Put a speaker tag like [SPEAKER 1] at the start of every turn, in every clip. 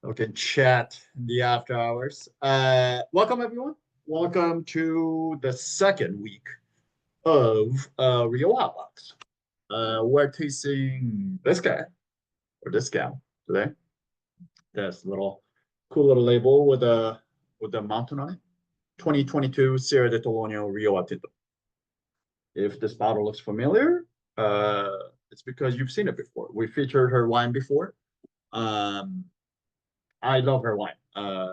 [SPEAKER 1] We can chat in the after hours. Welcome everyone. Welcome to the second week of Rioja Box. We're tasting this guy or this gal today. This little cool little label with a mountain on it. 2022 Sierra de Tolono Rioja Tinto. If this bottle looks familiar, it's because you've seen it before. We featured her wine before. I love her wine. I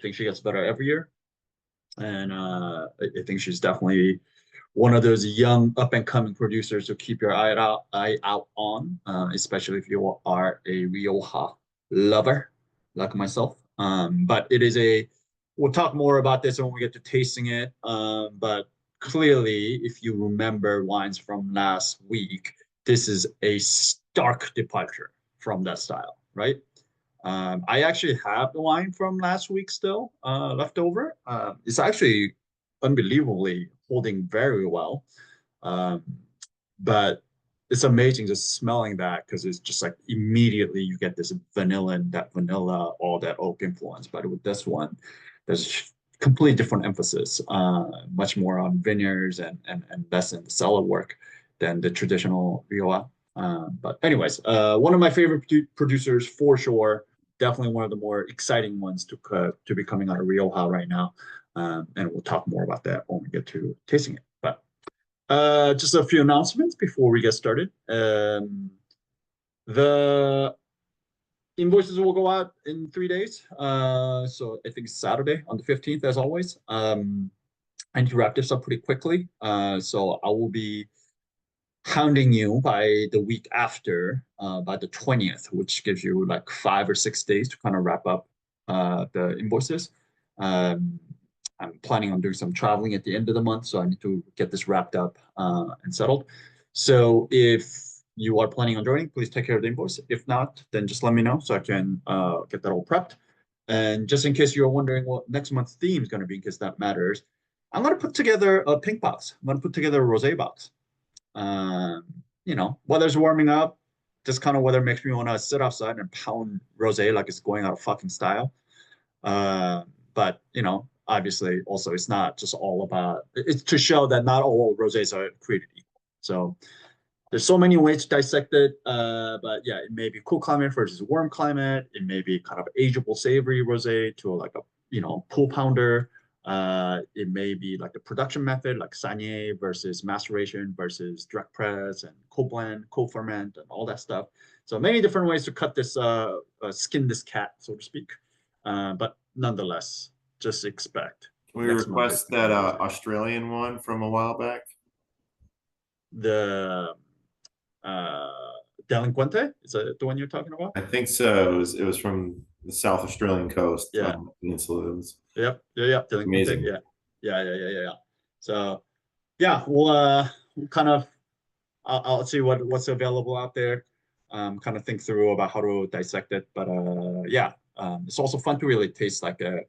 [SPEAKER 1] think she gets better every year, and I think she's definitely one of those young up and coming producers to keep your eye out on, especially if you are a Rioja lover like myself. But it is we'll talk more about this when we get to tasting it. But clearly, if you remember wines from last week, this is a stark departure from that style, right? I actually have the wine from last week still left over. It's actually unbelievably holding very well. Um, but it's amazing just smelling that because it's just like immediately you get this vanilla and that vanilla, all that oak influence. But with this one, there's completely different emphasis, much more on vineyards and less in the cellar work than the traditional Rioja. But anyways, one of my favorite producers for sure. Definitely one of the more exciting ones to be coming out of Rioja right now. And we'll talk more about that when we get to tasting it. But just a few announcements before we get started. The invoices will go out in 3 days. So I think it's Saturday on the 15th, as always. I need to wrap this up pretty quickly. So I will be hounding you by the week after, by the 20th, which gives you like 5 or 6 days to kind of wrap up the invoices. I'm planning on doing some traveling at the end of the month, so I need to get this wrapped up and settled. So if you are planning on joining, please take care of the invoice. If not, then just let me know so I can get that all prepped. And just in case you're wondering what next month's theme is going to be, in case that matters, I'm going to put together a pink box. I'm going to put together a rosé box. Weather's warming up. Just kind of weather makes me want to sit outside and pound rosé like it's going out of fucking style. But obviously, also it's not just all about. It's to show that not all rosés are created equal. So there's so many ways to dissect it. But yeah, it may be cool climate versus warm climate. It may be kind of ageable, savory rosé to like a pool pounder. It may be like the production method, like saignée versus maceration versus direct press and cold blend, cold ferment, and all that stuff. So many different ways to cut this, skin this cat, so to speak. But nonetheless, just expect.
[SPEAKER 2] Can we request that Australian one from a while back?
[SPEAKER 1] The Delinquente? Is that the one you're talking about?
[SPEAKER 2] I think so. It was from the South Australian coast.
[SPEAKER 1] Yeah.
[SPEAKER 2] Peninsula.
[SPEAKER 1] Yep. Delinquente.
[SPEAKER 2] Amazing.
[SPEAKER 1] Yeah. So yeah, we'll kind of I'll see what's available out there. Kind of think through about how to dissect it. But it's also fun to really taste like a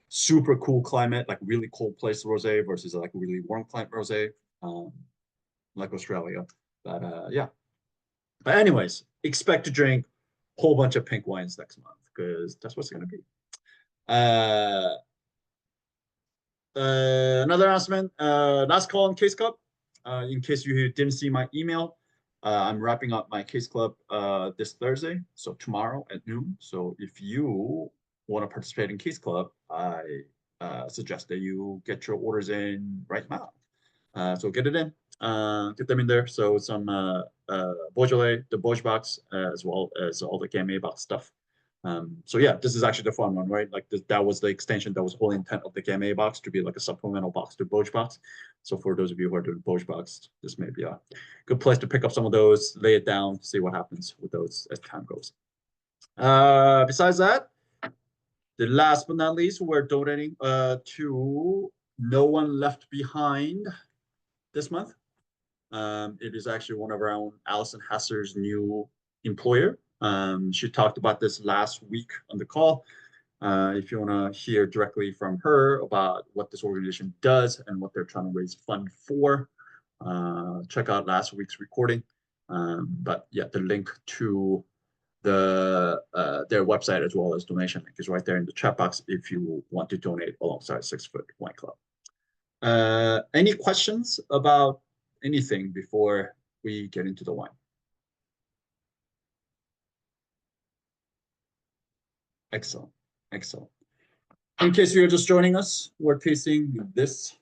[SPEAKER 1] super cool climate, like really cold place rosé versus like a really warm climate rosé, like Australia. But yeah. But anyways, expect to drink a whole bunch of pink wines next month because that's what's gonna be. Another announcement, last call on Case Club. In case you didn't see my email, I'm wrapping up my Case Club this Thursday, so tomorrow at noon. So if you want to participate in Case Club, I suggest that you get your orders in right now. So get it in, get them in there. So some Beaujolais, the Beauj box, as well as all the Gamay box stuff. So yeah, this is actually the fun one, right? Like that was the extension, that was the whole intent of the Gamay box, to be like a supplemental box to Beauj box. So for those of you who are doing Beauj box, this may be a good place to pick up some of those, lay it down, see what happens with those as time goes. Besides that, the last but not least, we're donating to No One Left Behind this month. It is actually one of our own, Allison Hasser's new employer. She talked about this last week on the call. If you want to hear directly from her about what this organization does and what they're trying to raise fund for, check out last week's recording. But yeah, the link to their website as well as donation link is right there in the chat box if you want to donate alongside 6 Foot Wine Club. Any questions about anything before we get into the wine? Excellent, excellent. In case you're just joining us, we're tasting this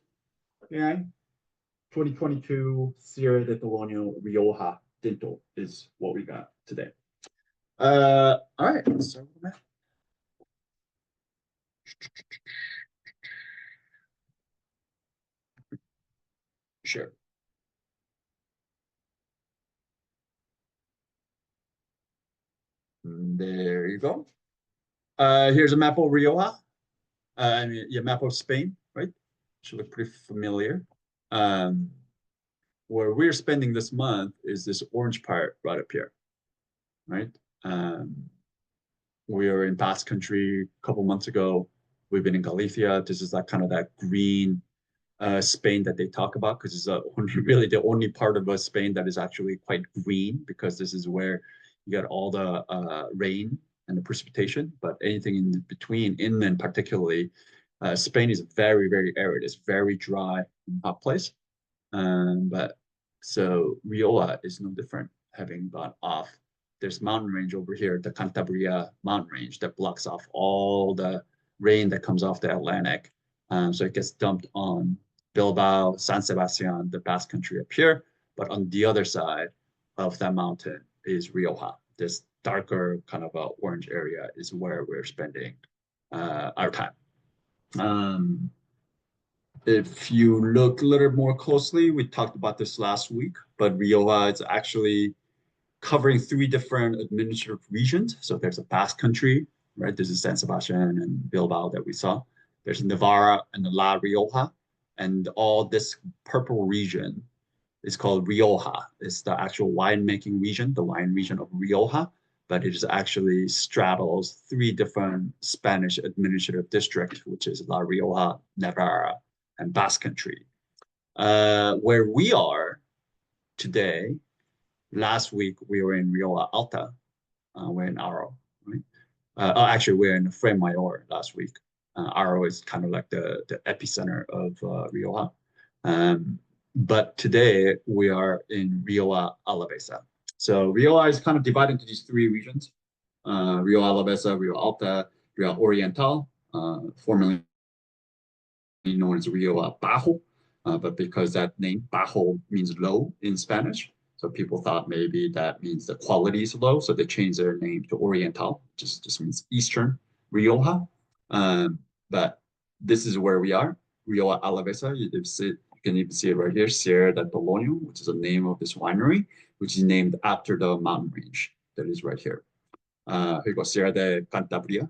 [SPEAKER 1] 2022 Sierra de Tolono Rioja Tinto is what we got today. All right, let's start with that. Sure. There you go. Here's a map of Rioja. I mean, yeah, map of Spain, right? Should look pretty familiar. Where we're spending this month is this orange part right up here, right? We were in Basque Country a couple months ago. We've been in Galicia. This is like kind of that green Spain that they talk about because it's really the only part of Spain that is actually quite green because this is where you get all the rain and the precipitation. But anything in between, inland particularly, Spain is very, very arid. It's very dry and hot place. But so Rioja is no different, having gone off. There's mountain range over here, the Cantabria mountain range that blocks off all the rain that comes off the Atlantic. So it gets dumped on Bilbao, San Sebastian, the Basque Country up here. But on the other side of that mountain is Rioja. This darker kind of orange area is where we're spending our time. If you look a little more closely, we talked about this last week, but Rioja is actually covering 3 different administrative regions. So there's a Basque Country, right? This is San Sebastian and Bilbao that we saw. There's Navarra and La Rioja. And all this purple region is called Rioja. It's the actual winemaking region, the wine region of Rioja, but it is actually straddles 3 different Spanish administrative districts, which is La Rioja, Navarra, and Basque Country. Where we are today, last week we were in Rioja Alta, we're in Aro, right? Actually, we're in Fray Mayor last week. Aro is kind of like the epicenter of Rioja. But today we are in Rioja Alavesa. So Rioja is kind of divided into these 3 regions: Rioja Alavesa, Rioja Alta, Rioja Oriental, formerly known as Rioja Bajo, but because that name Bajo means low in Spanish, so people thought maybe that means the quality is low, so they changed their name to Oriental, just means Eastern Rioja. But this is where we are, Rioja Alavesa. You can even see it right here, Sierra de Tolono, which is the name of this winery, which is named after the mountain range that is right here. Here you go, Sierra de Cantabria.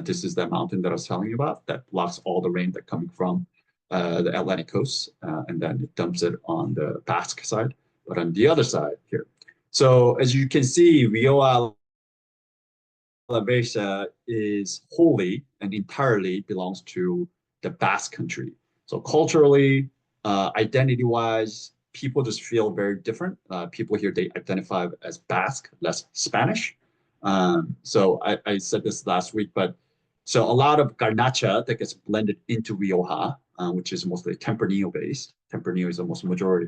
[SPEAKER 1] This is the mountain that I was telling you about that blocks all the rain that coming from the Atlantic coast, and then it dumps it on the Basque side, but on the other side here. So as you can see, Rioja Alavesa is wholly and entirely belongs to the Basque Country. So culturally, identity-wise, people just feel very different. People here, they identify as Basque, less Spanish. So I said this last week, but so a lot of garnacha that gets blended into Rioja, which is mostly Tempranillo based. Tempranillo is almost majority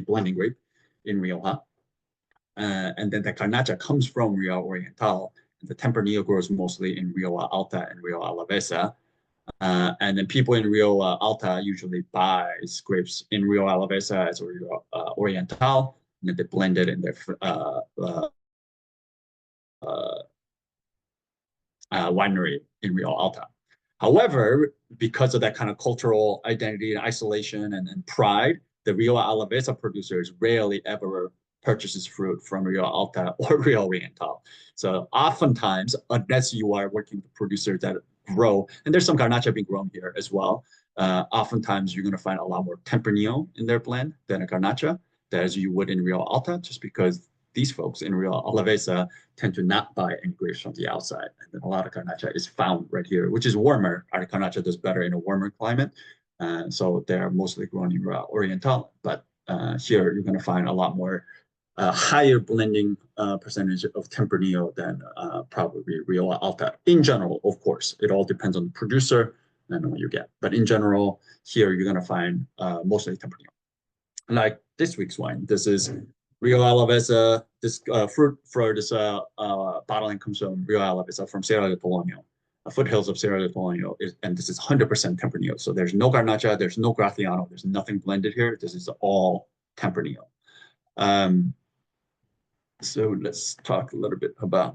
[SPEAKER 1] blending grape in Rioja. And then the garnacha comes from Rioja Oriental. And the Tempranillo grows mostly in Rioja Alta and Rioja Alavesa. And then people in Rioja Alta usually buy grapes in Rioja Alavesa as Rioja Oriental, and then they blend it in their winery in Rioja Alta. However, because of that kind of cultural identity and isolation and pride, the Rioja Alavesa producers rarely ever purchases fruit from Rioja Alta or Rioja Oriental. So oftentimes, unless you are working with producers that grow, and there's some garnacha being grown here as well, oftentimes you're going to find a lot more Tempranillo in their blend than a garnacha, as you would in Rioja Alta, just because these folks in Rioja Alavesa tend to not buy any grapes from the outside. And then a lot of garnacha is found right here, which is warmer. Our garnacha does better in a warmer climate. So they're mostly grown in Rioja Oriental. But here you're going to find a lot more a higher blending percentage of Tempranillo than probably Rioja Alta. In general, of course, it all depends on the producer and what you get. But in general, here you're gonna find mostly Tempranillo. Like this week's wine, this is Rio Alavesa. This fruit for this bottling comes from Rio Alavesa from Sierra de Tolono, foothills of Sierra de Tolono, and this is 100% Tempranillo. So there's no Garnacha, there's no Graciano, there's nothing blended here. This is all Tempranillo. So let's talk a little bit about.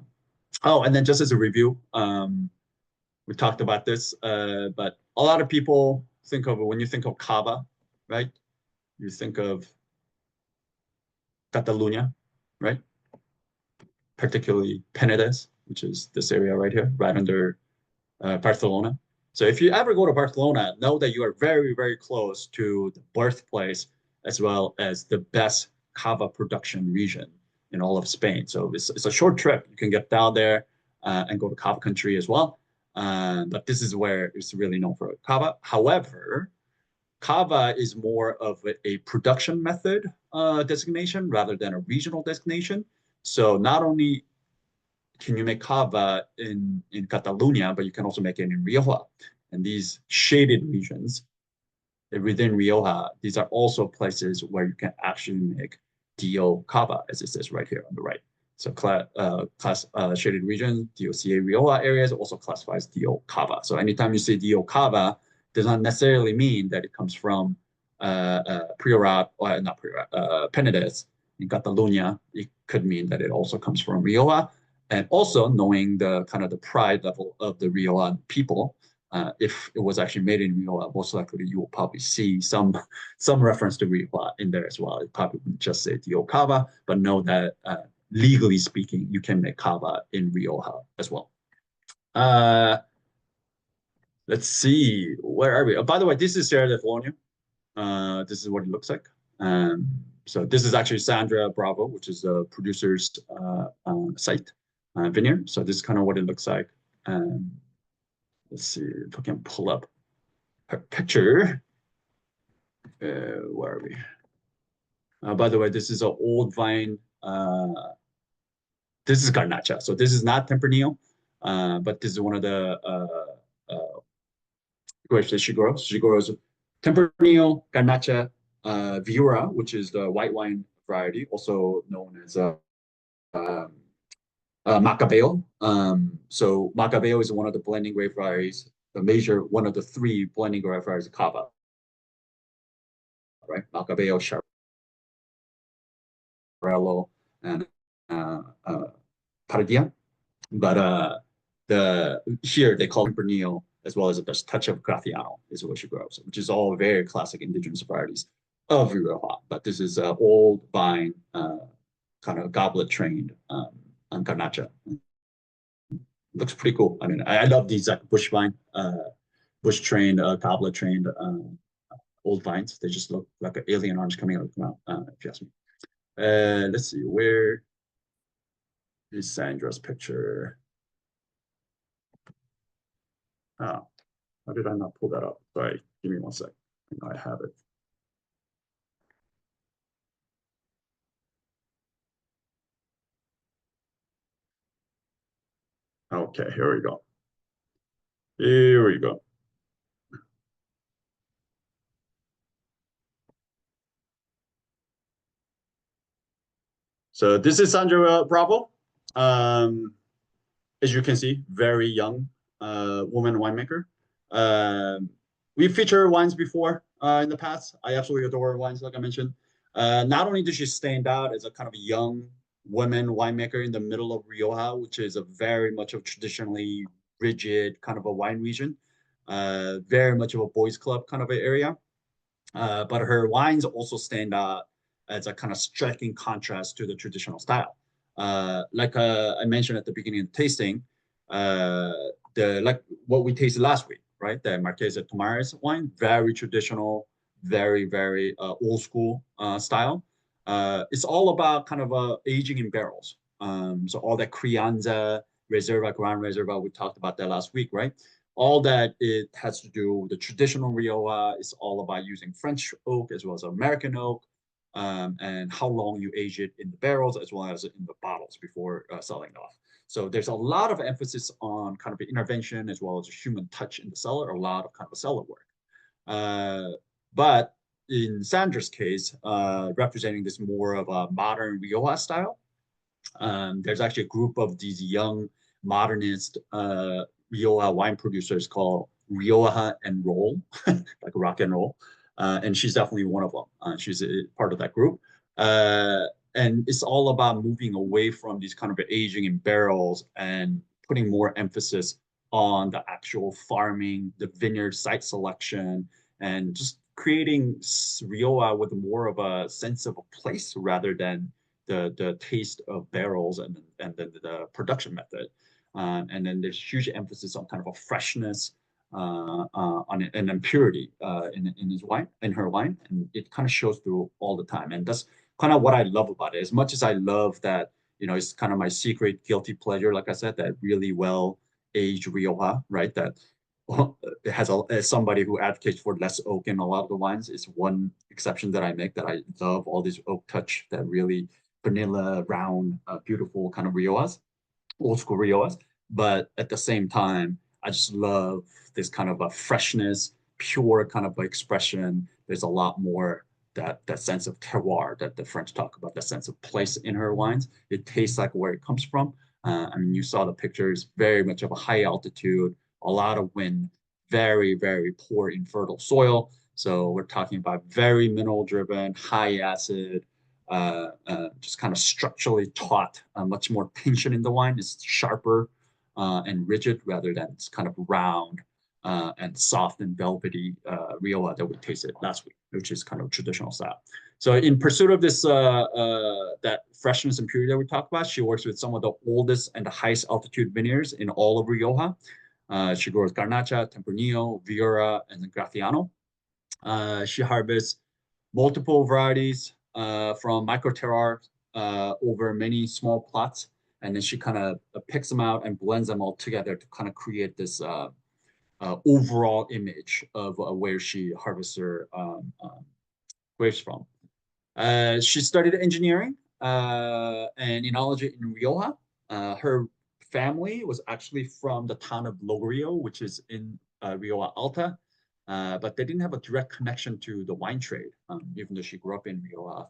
[SPEAKER 1] Oh, and then just as a review, we talked about this, but a lot of people think of when you think of Cava, right? You think of Catalunya, right? Particularly Penedès, which is this area right here, right under Barcelona. So if you ever go to Barcelona, know that you are very, very close to the birthplace as well as the best cava production region in all of Spain. So it's a short trip. You can get down there and go to cava country as well. But this is where it's really known for cava. However, cava is more of a production method designation rather than a regional designation. So not only can you make cava in Catalonia, but you can also make it in Rioja. And these shaded regions within Rioja, these are also places where you can actually make DO cava, as it says right here on the right. So shaded region, DOCA Rioja areas also classifies DO cava. So anytime you say DO cava, does not necessarily mean that it comes from Priorat, or not Priorat, Penedès in Catalonia. It could mean that it also comes from Rioja. And also knowing the kind of the pride level of the Rioja people, if it was actually made in Rioja, most likely you will probably see some reference to Rioja in there as well. It probably wouldn't just say Dio Cava, but know that legally speaking, you can make cava in Rioja as well. Let's see, where are we? Oh, by the way, this is Sierra de Tolono. This is what it looks like. So this is actually Sandra Bravo, which is the producer's site, vineyard. So this is kind of what it looks like. Let's see if I can pull up her picture. Where are we? By the way, this is an old vine. This is Garnacha. So this is not Tempranillo, but this is one of the grapes that she grows. She grows Tempranillo, Garnacha, Viura, which is the white wine variety, also known as Macabeo. So Macabeo is one of the blending grape varieties, one of the three blending grape varieties of cava, right? Macabeo, Charello, and Pardia. But here they call Tempranillo as well as a touch of Graciano is what she grows, which is all very classic indigenous varieties of Rioja. But this is an old vine, kind of goblet trained on Garnacha. Looks pretty cool. I mean, I love these like bush vine, bush trained, goblet trained old vines. They just look like an alien orange coming out of the mouth, if you ask me. Let's see, where is Sandra's picture? Oh, how did I not pull that up? Sorry, give me 1 sec. I know I have it. Okay, here we go. Here we go. So this is Sandra Bravo. As you can see, very young woman winemaker. We've featured wines before in the past. I absolutely adore her wines, like I mentioned. Not only does she stand out as a kind of a young woman winemaker in the middle of Rioja, which is a very much of traditionally rigid kind of a wine region, very much of a boys' club kind of an area. But her wines also stand out as a kind of striking contrast to the traditional style. Like I mentioned at the beginning of the tasting, like what we tasted last week, right? The Marquesa de Tomares wine, very traditional, very old school style. It's all about kind of aging in barrels. So all that Crianza, Reserva, Gran Reserva, we talked about that last week, right? All that it has to do with the traditional Rioja. It's all about using French oak as well as American oak. and how long you age it in the barrels as well as in the bottles before selling it off. So there's a lot of emphasis on kind of intervention as well as human touch in the cellar, a lot of kind of cellar work. But in Sandra's case, representing this more of a modern Rioja style, there's actually a group of these young modernist Rioja wine producers called Rioja and Roll, like rock and roll. And she's definitely one of them. She's a part of that group. And it's all about moving away from these kind of aging in barrels and putting more emphasis on the actual farming, the vineyard site selection, and just creating Rioja with more of a sense of a place rather than the taste of barrels and then the production method. And then there's huge emphasis on kind of a freshness on it, and then purity in his wine, in her wine, and it kind of shows through all the time. And that's kind of what I love about it. As much as I love that, you know, it's kind of my secret guilty pleasure, like I said, that really well aged Rioja, right? That it has as somebody who advocates for less oak in a lot of the wines, is one exception that I make, that I love all this oak touch, that really vanilla, round, beautiful kind of Riojas, old school Riojas. But at the same time, I just love this kind of a freshness, pure kind of expression. There's a lot more that sense of terroir that the French talk about, that sense of place in her wines. It tastes like where it comes from. I mean, you saw the pictures, very much of a high altitude, a lot of wind, very, very poor infertile soil. So we're talking about very mineral driven, high acid, just kind of structurally taut, much more tension in the wine. It's sharper and rigid rather than it's kind of round and soft and velvety Rioja that we tasted last week, which is kind of traditional style. So in pursuit of this, that freshness and purity that we talked about, she works with some of the oldest and the highest altitude vineyards in all of Rioja. She grows Garnacha, Tempranillo, Viura, and then Graciano. She harvests multiple varieties from micro terroir over many small plots, and then she kind of picks them out and blends them all together to kind of create this overall image of where she harvests her grapes from. She studied engineering and enology in Rioja. Her family was actually from the town of Logorio, which is in Rioja Alta. But they didn't have a direct connection to the wine trade, even though she grew up in Rioja.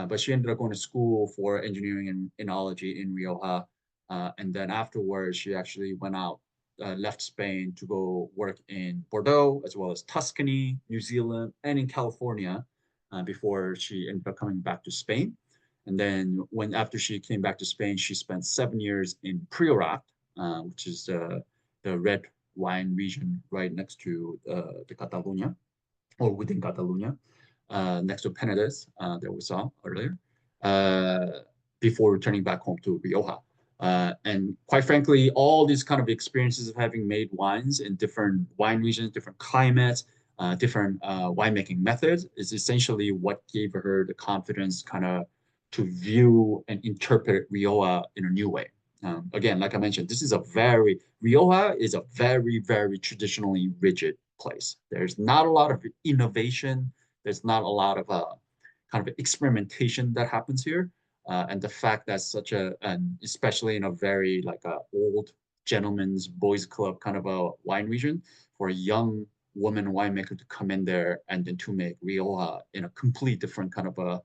[SPEAKER 1] But she ended up going to school for engineering and enology in Rioja. And then afterwards, she actually went out, left Spain to go work in Bordeaux, as well as Tuscany, New Zealand, and in California before she ended up coming back to Spain. And then after she came back to Spain, she spent 7 years in Priorat, which is the red wine region right next to the Catalonia, or within Catalonia, next to Penedès that we saw earlier, before returning back home to Rioja. And quite frankly, all these kind of experiences of having made wines in different wine regions, different climates, different winemaking methods is essentially what gave her the confidence kind of to view and interpret Rioja in a new way. Again, like I mentioned, Rioja is a very, very traditionally rigid place. There's not a lot of innovation. There's not a lot of kind of experimentation that happens here. And the fact that especially in a very like a old gentleman's boys club kind of a wine region, for a young woman winemaker to come in there and then to make Rioja in a complete different kind of a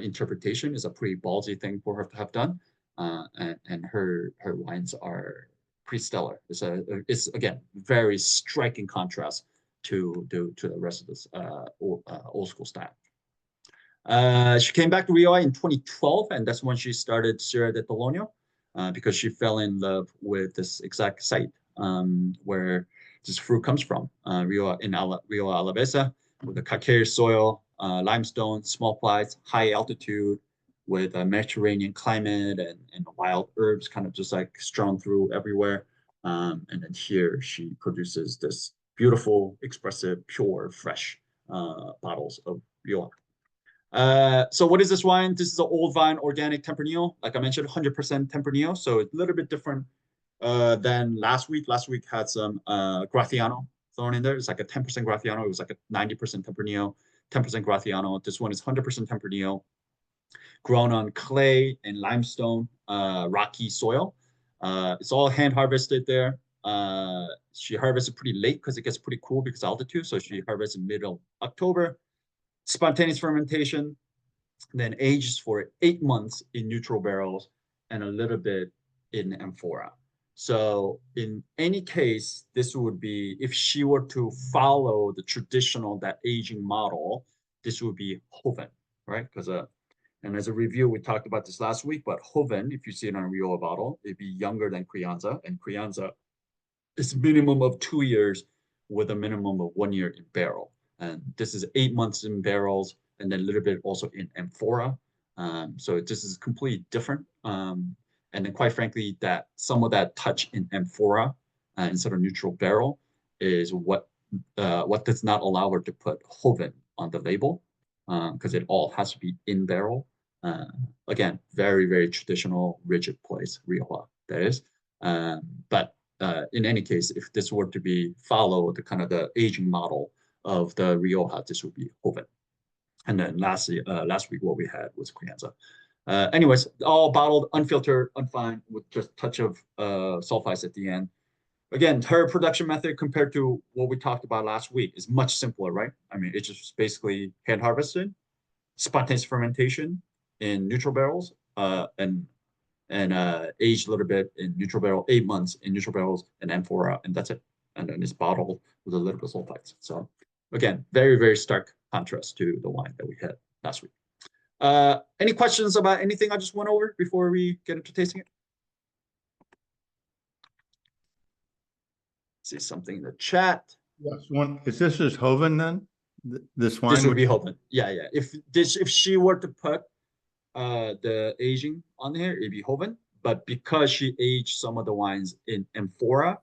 [SPEAKER 1] interpretation is a pretty ballsy thing for her to have done. And her wines are pretty stellar. It's again very striking contrast to the rest of this old school style. She came back to Rioja in 2012, and that's when she started Sierra de Tolono, because she fell in love with this exact site where this fruit comes from, Rioja Alavesa, with the calcareous soil, limestone, small plots, high altitude, with a Mediterranean climate and wild herbs kind of just like strewn through everywhere. And then here she produces this beautiful, expressive, pure, fresh bottles of Rioja. So what is this wine? This is an old vine organic Tempranillo. Like I mentioned, 100% Tempranillo. So it's a little bit different than last week. Last week had some Graciano thrown in there. It's like a 10% Graciano. It was like a 90% Tempranillo. 10% Gratiano. This one is 100% Tempranillo, grown on clay and limestone, rocky soil. It's all hand harvested there. She harvested pretty late because it gets pretty cool because of altitude. So she harvested middle October. Spontaneous fermentation, then ages for 8 months in neutral barrels and a little bit in amphora. So in any case, this would be, if she were to follow the traditional, that aging model, this would be Hoven, right? Because and as a review, we talked about this last week, but Hoven, if you see it on a Rioja bottle, it'd be younger than Crianza, and Crianza is minimum of 2 years with a minimum of 1 year in barrel. And this is 8 months in barrels, and then a little bit also in amphora. So this is completely different. And then quite frankly, that some of that touch in amphora instead of neutral barrel is what does not allow her to put Hoven on the label, because it all has to be in barrel. Again, very, very traditional, rigid place, Rioja, that is. But in any case, if this were to be follow the kind of the aging model of the Rioja, this would be Hoven. And then lastly, last week what we had was Crianza. Anyways, all bottled, unfiltered, unfined, with just a touch of sulfites at the end. Again, her production method compared to what we talked about last week is much simpler, right? I mean, it's just basically hand harvested, spontaneous fermentation in neutral barrels, and aged a little bit in neutral barrel, 8 months in neutral barrels and amphora, and that's it. And then it's bottled with a little bit of sulfites. So again, very, very stark contrast to the wine that we had last week. Any questions about anything I just went over before we get into tasting it? See something in the chat.
[SPEAKER 3] Yes, one, is this Hoven then? This wine?
[SPEAKER 1] This would be Hoven. Yeah, yeah. If she were to put the aging on here, it'd be Hoven. But because she aged some of the wines in amphora,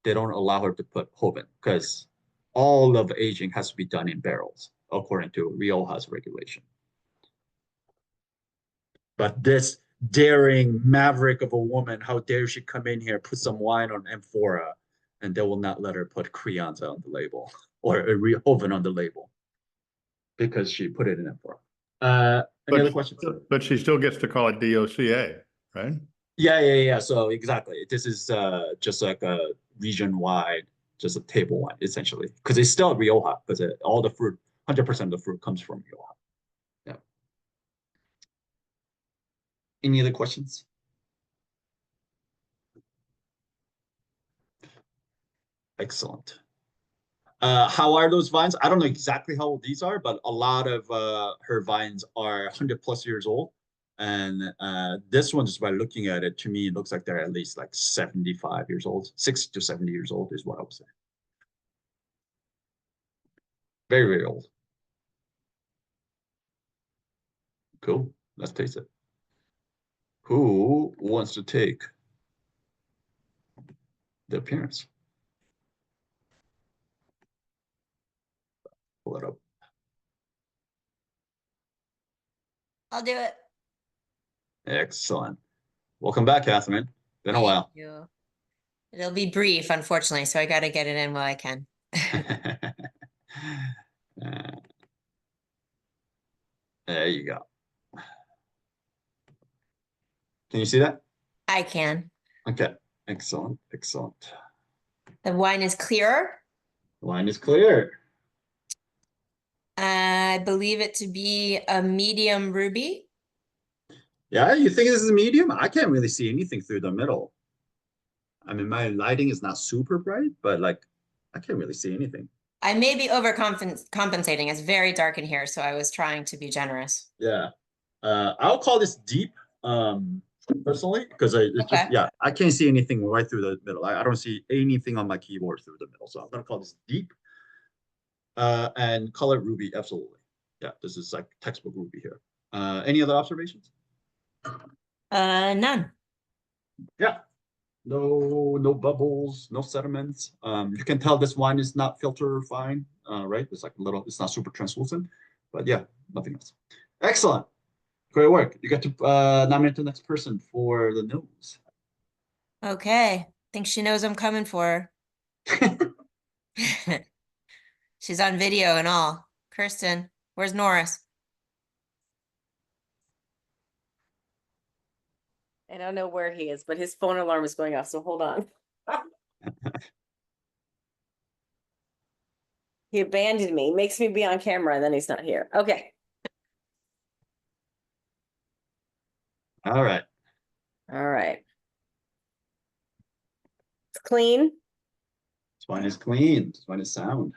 [SPEAKER 1] they don't allow her to put Hoven because all of aging has to be done in barrels according to Rioja's regulation. But this daring maverick of a woman, how dare she come in here, put some wine on amphora, and they will not let her put Crianza on the label or a Hoven on the label because she put it in amphora. Any other questions?
[SPEAKER 3] But she still gets to call it DOCA, right?
[SPEAKER 1] Yeah. So exactly, this is just like a region-wide, just a table wine essentially, because it's still Rioja because all the fruit, 100% of the fruit comes from Rioja. Yeah. Any other questions? Excellent. How are those vines? I don't know exactly how old these are, but a lot of her vines are 100+ years old. And this one, just by looking at it, to me, it looks like they're at least like 75 years old. 60 to 70 years old is what I would say. Very, very old. Cool. Let's taste it. Who wants to take the appearance? Pull it up.
[SPEAKER 4] I'll do it.
[SPEAKER 1] Excellent. Welcome back, Catherine. Been a while.
[SPEAKER 4] Thank you. It'll be brief, unfortunately, so I got to get it in while I can.
[SPEAKER 1] There you go. Can you see that?
[SPEAKER 4] I can.
[SPEAKER 1] Okay. Excellent. Excellent.
[SPEAKER 4] The wine is clear.
[SPEAKER 1] The wine is clear.
[SPEAKER 4] I believe it to be a medium ruby.
[SPEAKER 1] Yeah, you think this is a medium? I can't really see anything through the middle. I mean, my lighting is not super bright, but like, I can't really see anything.
[SPEAKER 4] I may be overcompensating. It's very dark in here, so I was trying to be generous.
[SPEAKER 1] Yeah. I'll call this deep, personally, because I can't see anything right through the middle. I don't see anything on my keyboard through the middle. So I'm gonna call this deep. And color ruby, absolutely. Yeah, this is like textbook ruby here. Any other observations?
[SPEAKER 4] None.
[SPEAKER 1] Yeah. No bubbles, no sediments. You can tell this wine is not filter fine, right? It's like a little, it's not super translucent, but yeah, nothing else. Excellent. Great work. You get to nominate the next person for the nose.
[SPEAKER 4] Okay. Think she knows I'm coming for her. She's on video and all. Kirsten. Where's Norris?
[SPEAKER 5] I don't know where he is, but his phone alarm is going off, so hold on. He abandoned me, makes me be on camera, and then he's not here. Okay.
[SPEAKER 1] All right.
[SPEAKER 5] All right. It's clean.
[SPEAKER 1] This wine is clean. This wine is sound.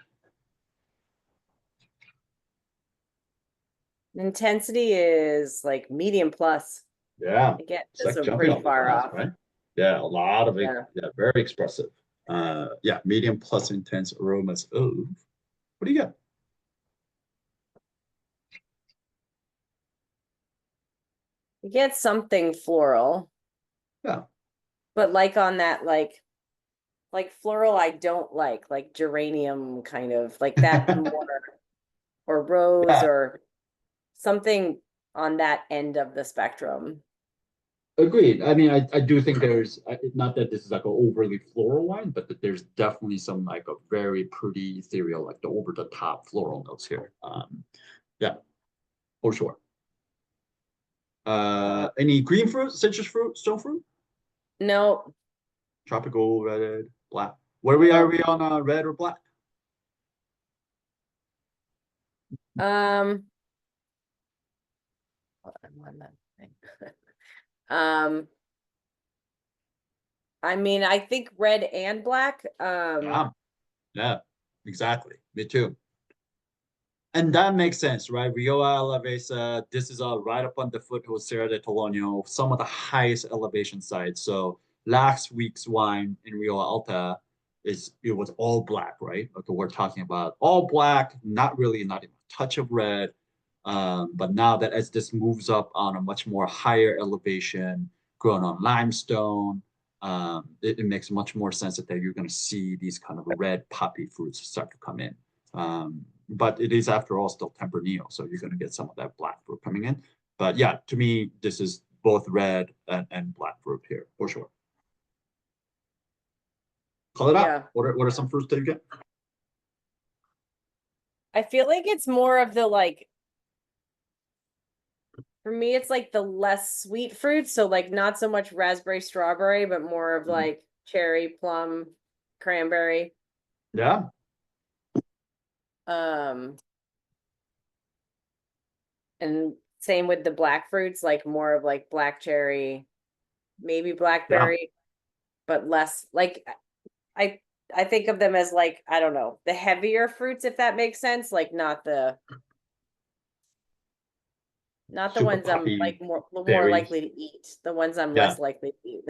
[SPEAKER 5] Intensity is like medium plus.
[SPEAKER 1] Yeah.
[SPEAKER 5] I get
[SPEAKER 1] It's
[SPEAKER 5] this
[SPEAKER 1] like
[SPEAKER 5] one
[SPEAKER 1] jumping
[SPEAKER 5] pretty
[SPEAKER 1] off the
[SPEAKER 5] far
[SPEAKER 1] glass,
[SPEAKER 5] off.
[SPEAKER 1] right? Yeah, a lot of it.
[SPEAKER 5] Yeah.
[SPEAKER 1] Yeah, very expressive. Yeah, medium plus intense aromas. Oh, what do you got?
[SPEAKER 5] You get something floral,
[SPEAKER 1] Yeah.
[SPEAKER 5] but like on that, like floral I don't like geranium kind of like that more, or rose
[SPEAKER 1] Yeah.
[SPEAKER 5] or something on that end of the spectrum.
[SPEAKER 1] Agreed. I mean, I do think there's not that this is like an overly floral wine, but that there's definitely some like a very pretty ethereal, like the over the top floral notes here. Yeah, for sure. Any green fruit, citrus fruit, stone fruit,
[SPEAKER 5] No,
[SPEAKER 1] tropical, red, black. Where are we on red or black?
[SPEAKER 5] hold on one minute. I mean, I think red and black.
[SPEAKER 1] Yeah, exactly. Me too. And that makes sense, right? Rioja Alavesa, this is right up on the foothills Serra de Tolono, some of the highest elevation sites. So last week's wine in Rioja Alta it was all black, right? Okay, we're talking about all black, not even a touch of red. But now that as this moves up on a much more higher elevation, grown on limestone, it makes much more sense that you're going to see these kind of red poppy fruits start to come in. But it is, after all, still Tempranillo, so you're going to get some of that black fruit coming in. But yeah, to me, this is both red and black fruit here, for sure. Call it
[SPEAKER 5] Yeah.
[SPEAKER 1] out. What are some fruits that you get?
[SPEAKER 5] I feel like it's more of the like, for me, it's like the less sweet fruits. So like not so much raspberry, strawberry, but more of like cherry, plum, cranberry.
[SPEAKER 1] Yeah.
[SPEAKER 5] And same with the black fruits, like more of like black cherry, maybe blackberry, but less like I think of them as like, I don't know, the heavier fruits, if that makes sense, like not the
[SPEAKER 1] Super
[SPEAKER 5] ones I'm
[SPEAKER 1] poppy
[SPEAKER 5] like more
[SPEAKER 1] berries.
[SPEAKER 5] likely to eat, the ones I'm
[SPEAKER 1] Yeah.
[SPEAKER 5] less likely to eat.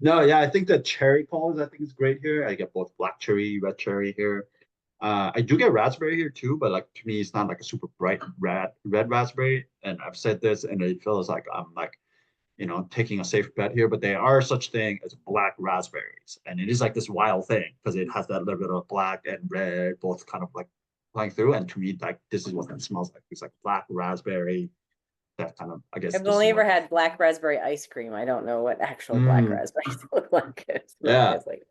[SPEAKER 1] No, yeah, I think the cherry pollen I think is great here. I get both black cherry, red cherry here. I do get raspberry here too, but like to me, it's not like a super bright red raspberry. And I've said this, and it feels like I'm like, taking a safe bet here. But there are such thing as black raspberries, and it is like this wild thing because it has that little bit of black and red, both kind of like flying through. And to me, like this is what it smells like. It's like black raspberry. That kind of, I guess.
[SPEAKER 5] I've only ever had black raspberry ice cream. I don't know what actual black raspberries look like.
[SPEAKER 1] Yeah.
[SPEAKER 5] Like,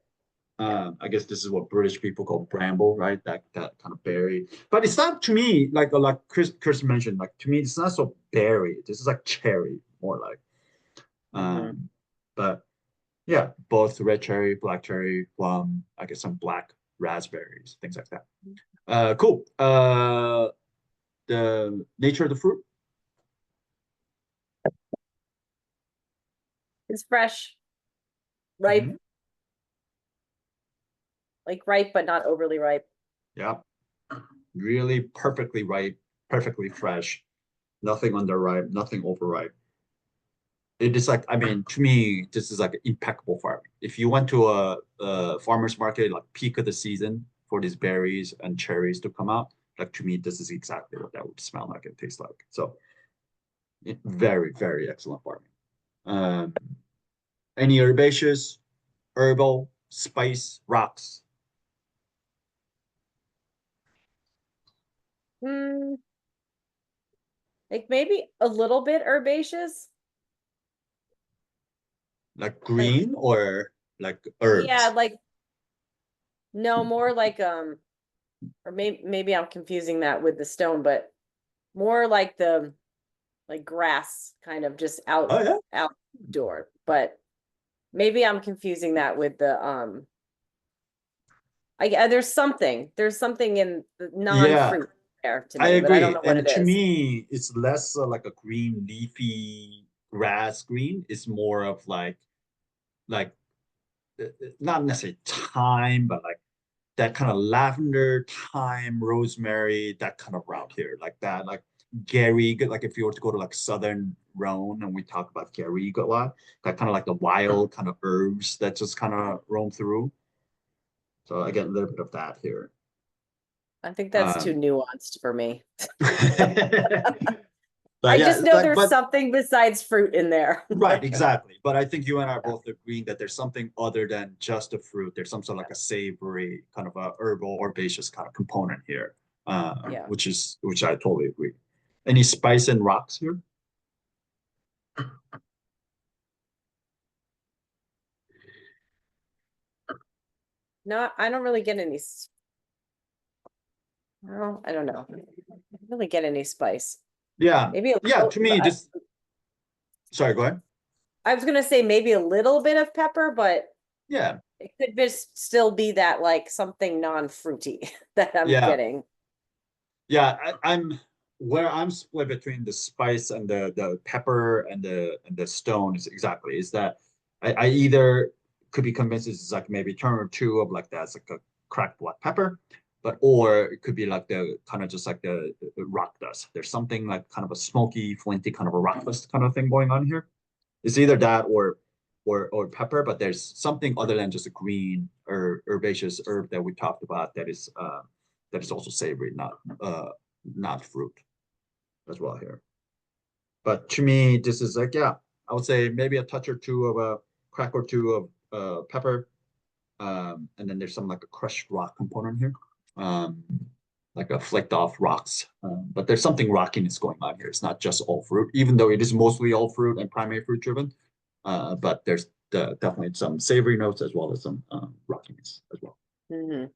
[SPEAKER 1] I guess this is what British people call bramble, right? That kind of berry. But it's not, to me, like Kirsten mentioned, like to me, it's not so berry. This is like cherry, more like. But yeah, both red cherry, black cherry, plum, I guess some black raspberries, things like that. Cool. The nature of the fruit.
[SPEAKER 5] it's fresh, ripe, like ripe, but not overly ripe.
[SPEAKER 1] Yeah. Really perfectly ripe, perfectly fresh, nothing underripe, nothing overripe. It is like, I mean, to me, this is like impeccable farming. If you went to a farmer's market, like peak of the season for these berries and cherries to come out, like to me, this is exactly what that would smell like and taste like. So very, very excellent farming. Any herbaceous, herbal, spice, rocks?
[SPEAKER 5] Like maybe a little bit herbaceous.
[SPEAKER 1] Like green or like herbs?
[SPEAKER 5] Yeah, like no, more like Or maybe I'm confusing that with the stone, but more like the like grass kind of just
[SPEAKER 1] Oh yeah.
[SPEAKER 5] outdoor. But maybe I'm confusing that with the there's something in the non-fruit there to
[SPEAKER 1] I
[SPEAKER 5] me, but I don't
[SPEAKER 1] agree.
[SPEAKER 5] know what
[SPEAKER 1] And
[SPEAKER 5] it
[SPEAKER 1] to
[SPEAKER 5] is.
[SPEAKER 1] me, it's less like a green leafy grass green. It's more of like not necessarily thyme, but like that kind of lavender, thyme, rosemary, that kind of route here, like that, like Gary, like if you were to go to like Southern Rhone and we talk about Gary a lot, that kind of like the wild kind of herbs that just kind of roam through. So I get a little bit of that here.
[SPEAKER 5] I think that's too
[SPEAKER 1] Um,
[SPEAKER 5] nuanced for me.
[SPEAKER 1] but
[SPEAKER 5] I
[SPEAKER 1] yeah,
[SPEAKER 5] just know
[SPEAKER 1] like,
[SPEAKER 5] there's something besides fruit in there.
[SPEAKER 1] right, exactly. But I think you and I are both agreeing that there's something other than just a fruit. There's some sort of like a savory kind of a herbal herbaceous kind of component here,
[SPEAKER 5] Yeah.
[SPEAKER 1] which I totally agree. Any spice and rocks here?
[SPEAKER 5] No, I don't really get any. Well, I don't know. I don't really get any spice.
[SPEAKER 1] Yeah,
[SPEAKER 5] Maybe a
[SPEAKER 1] yeah.
[SPEAKER 5] little,
[SPEAKER 1] To me, this. Sorry, go ahead.
[SPEAKER 5] I was gonna say maybe a little bit of pepper, but
[SPEAKER 1] Yeah,
[SPEAKER 5] it could just still be that like something non-fruity that I'm
[SPEAKER 1] yeah,
[SPEAKER 5] getting.
[SPEAKER 1] yeah. I'm where I'm split between the spice and the pepper and the stone is exactly is that I either could be convinced it's like maybe turn or two of like that's like a cracked black pepper, but or it could be like the kind of just like the rock dust. There's something like kind of a smoky, flinty kind of a rock dust kind of thing going on here. It's either that or pepper, but there's something other than just a green or herbaceous herb that we talked about that is also savory, not fruit as well here. But to me, this is like, yeah, I would say maybe a touch or two of a crack or two of pepper. And then there's some like a crushed rock component here. Like a flicked off rocks. But there's something rockiness going on here. It's not just all fruit, even though it is mostly all fruit and primary fruit driven. But there's definitely some savory notes as well as some rockiness as well.
[SPEAKER 5] Mhm.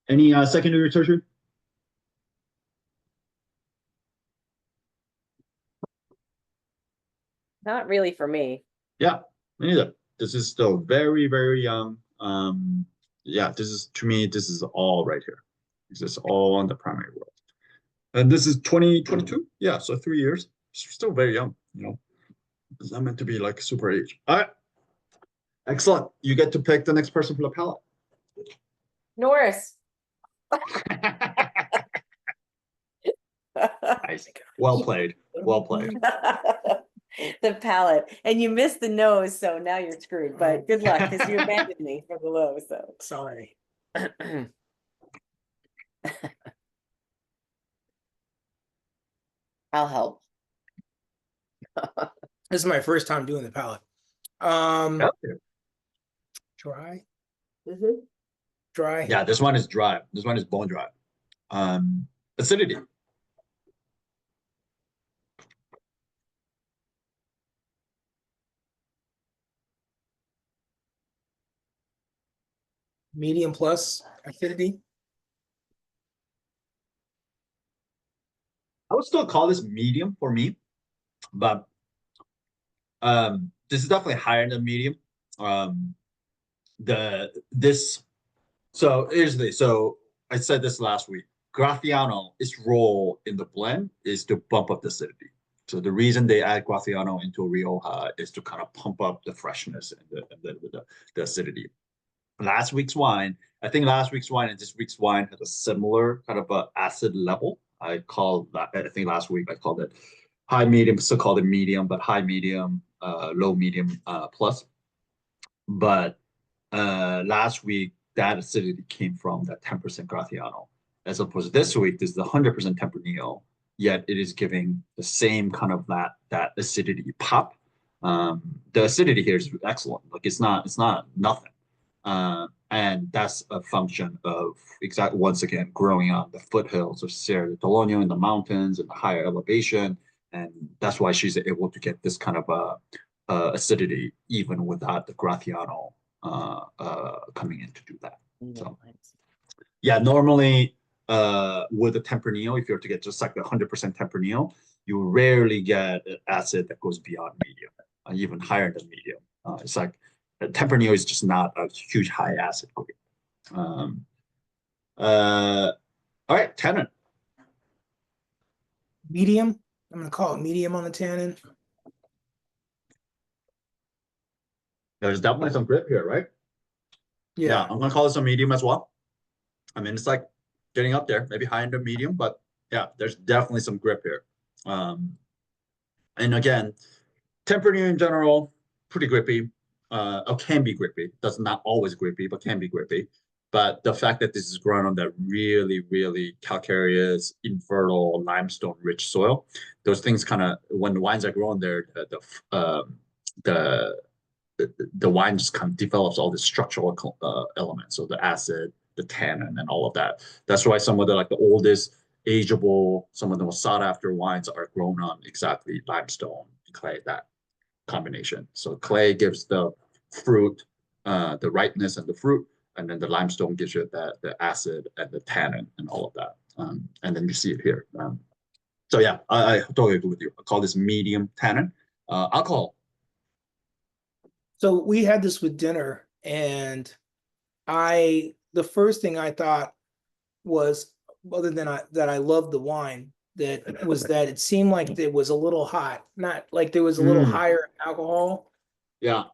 [SPEAKER 1] Any secondary or tertiary?
[SPEAKER 5] Not really for me.
[SPEAKER 1] Yeah, me neither. This is still very, very young. Yeah, this is to me, this is all right here. This is all on the primary world. And this is 2022. Yeah, so 3 years. Still very young, you know. It's not meant to be like super age. All right. Excellent. You get to pick the next person for the palette.
[SPEAKER 5] Norris.
[SPEAKER 1] Nice. Well played. Well played.
[SPEAKER 5] The palate. And you missed the nose, so now you're screwed. But good luck, because you abandoned me for the low, so sorry. I'll help.
[SPEAKER 6] This is my first time doing the palette. Dry, dry.
[SPEAKER 1] Yeah, this one is dry. This one is bone dry. Acidity.
[SPEAKER 6] Medium plus acidity.
[SPEAKER 1] I would still call this medium for me, but this is definitely higher than medium. This so here's the so I said this last week. Graffiano, its role in the blend is to bump up the acidity. So the reason they add Graffiano into a Rioja is to kind of pump up the freshness and the acidity. Last week's wine, I think last week's wine and this week's wine has a similar kind of a acid level. I call that, I think last week I called it high medium, still called it medium, but high medium, low medium plus. But last week that acidity came from that 10% Graffiano, as opposed to this week, this is 100% Tempranillo, yet it is giving the same kind of that acidity pop. The acidity here is excellent. Like it's not nothing. And that's a function of once again growing on the foothills of Sierra de Tolono in the mountains and the higher elevation, and that's why she's able to get this kind of acidity even without the Graffiano coming in to do that. So yeah, normally with a Tempranillo, if you were to get just like the 100% Tempranillo, you rarely get an acid that goes beyond medium, even higher than medium. It's like Tempranillo is just not a huge high acid grade. All right, tannin.
[SPEAKER 6] Medium. I'm gonna call it medium on the tannin.
[SPEAKER 1] There's definitely some grip here, right? Yeah, I'm gonna call this a medium as well. I mean, it's like getting up there, maybe high end of medium, but yeah, there's definitely some grip here. And again, Tempranillo in general, pretty grippy. Can be grippy. Does not always grippy, but can be grippy. But the fact that this is grown on that really, really calcareous, infertile, limestone-rich soil, those things kind of, when the wines are grown there, the wine just kind of develops all the structural elements, so the acid, the tannin, and all of that. That's why some of the like the oldest ageable, some of the most sought after wines are grown on exactly limestone and clay, that combination. So clay gives the fruit the ripeness and the fruit, and then the limestone gives you the acid and the tannin and all of that. And then you see it here. So yeah, I totally agree with you. I call this medium tannin. Alcohol.
[SPEAKER 6] So we had this with dinner, and the first thing I thought was, other than that I loved the wine, that was that it seemed like it was a little hot, not like there was a little higher alcohol.
[SPEAKER 1] Yeah.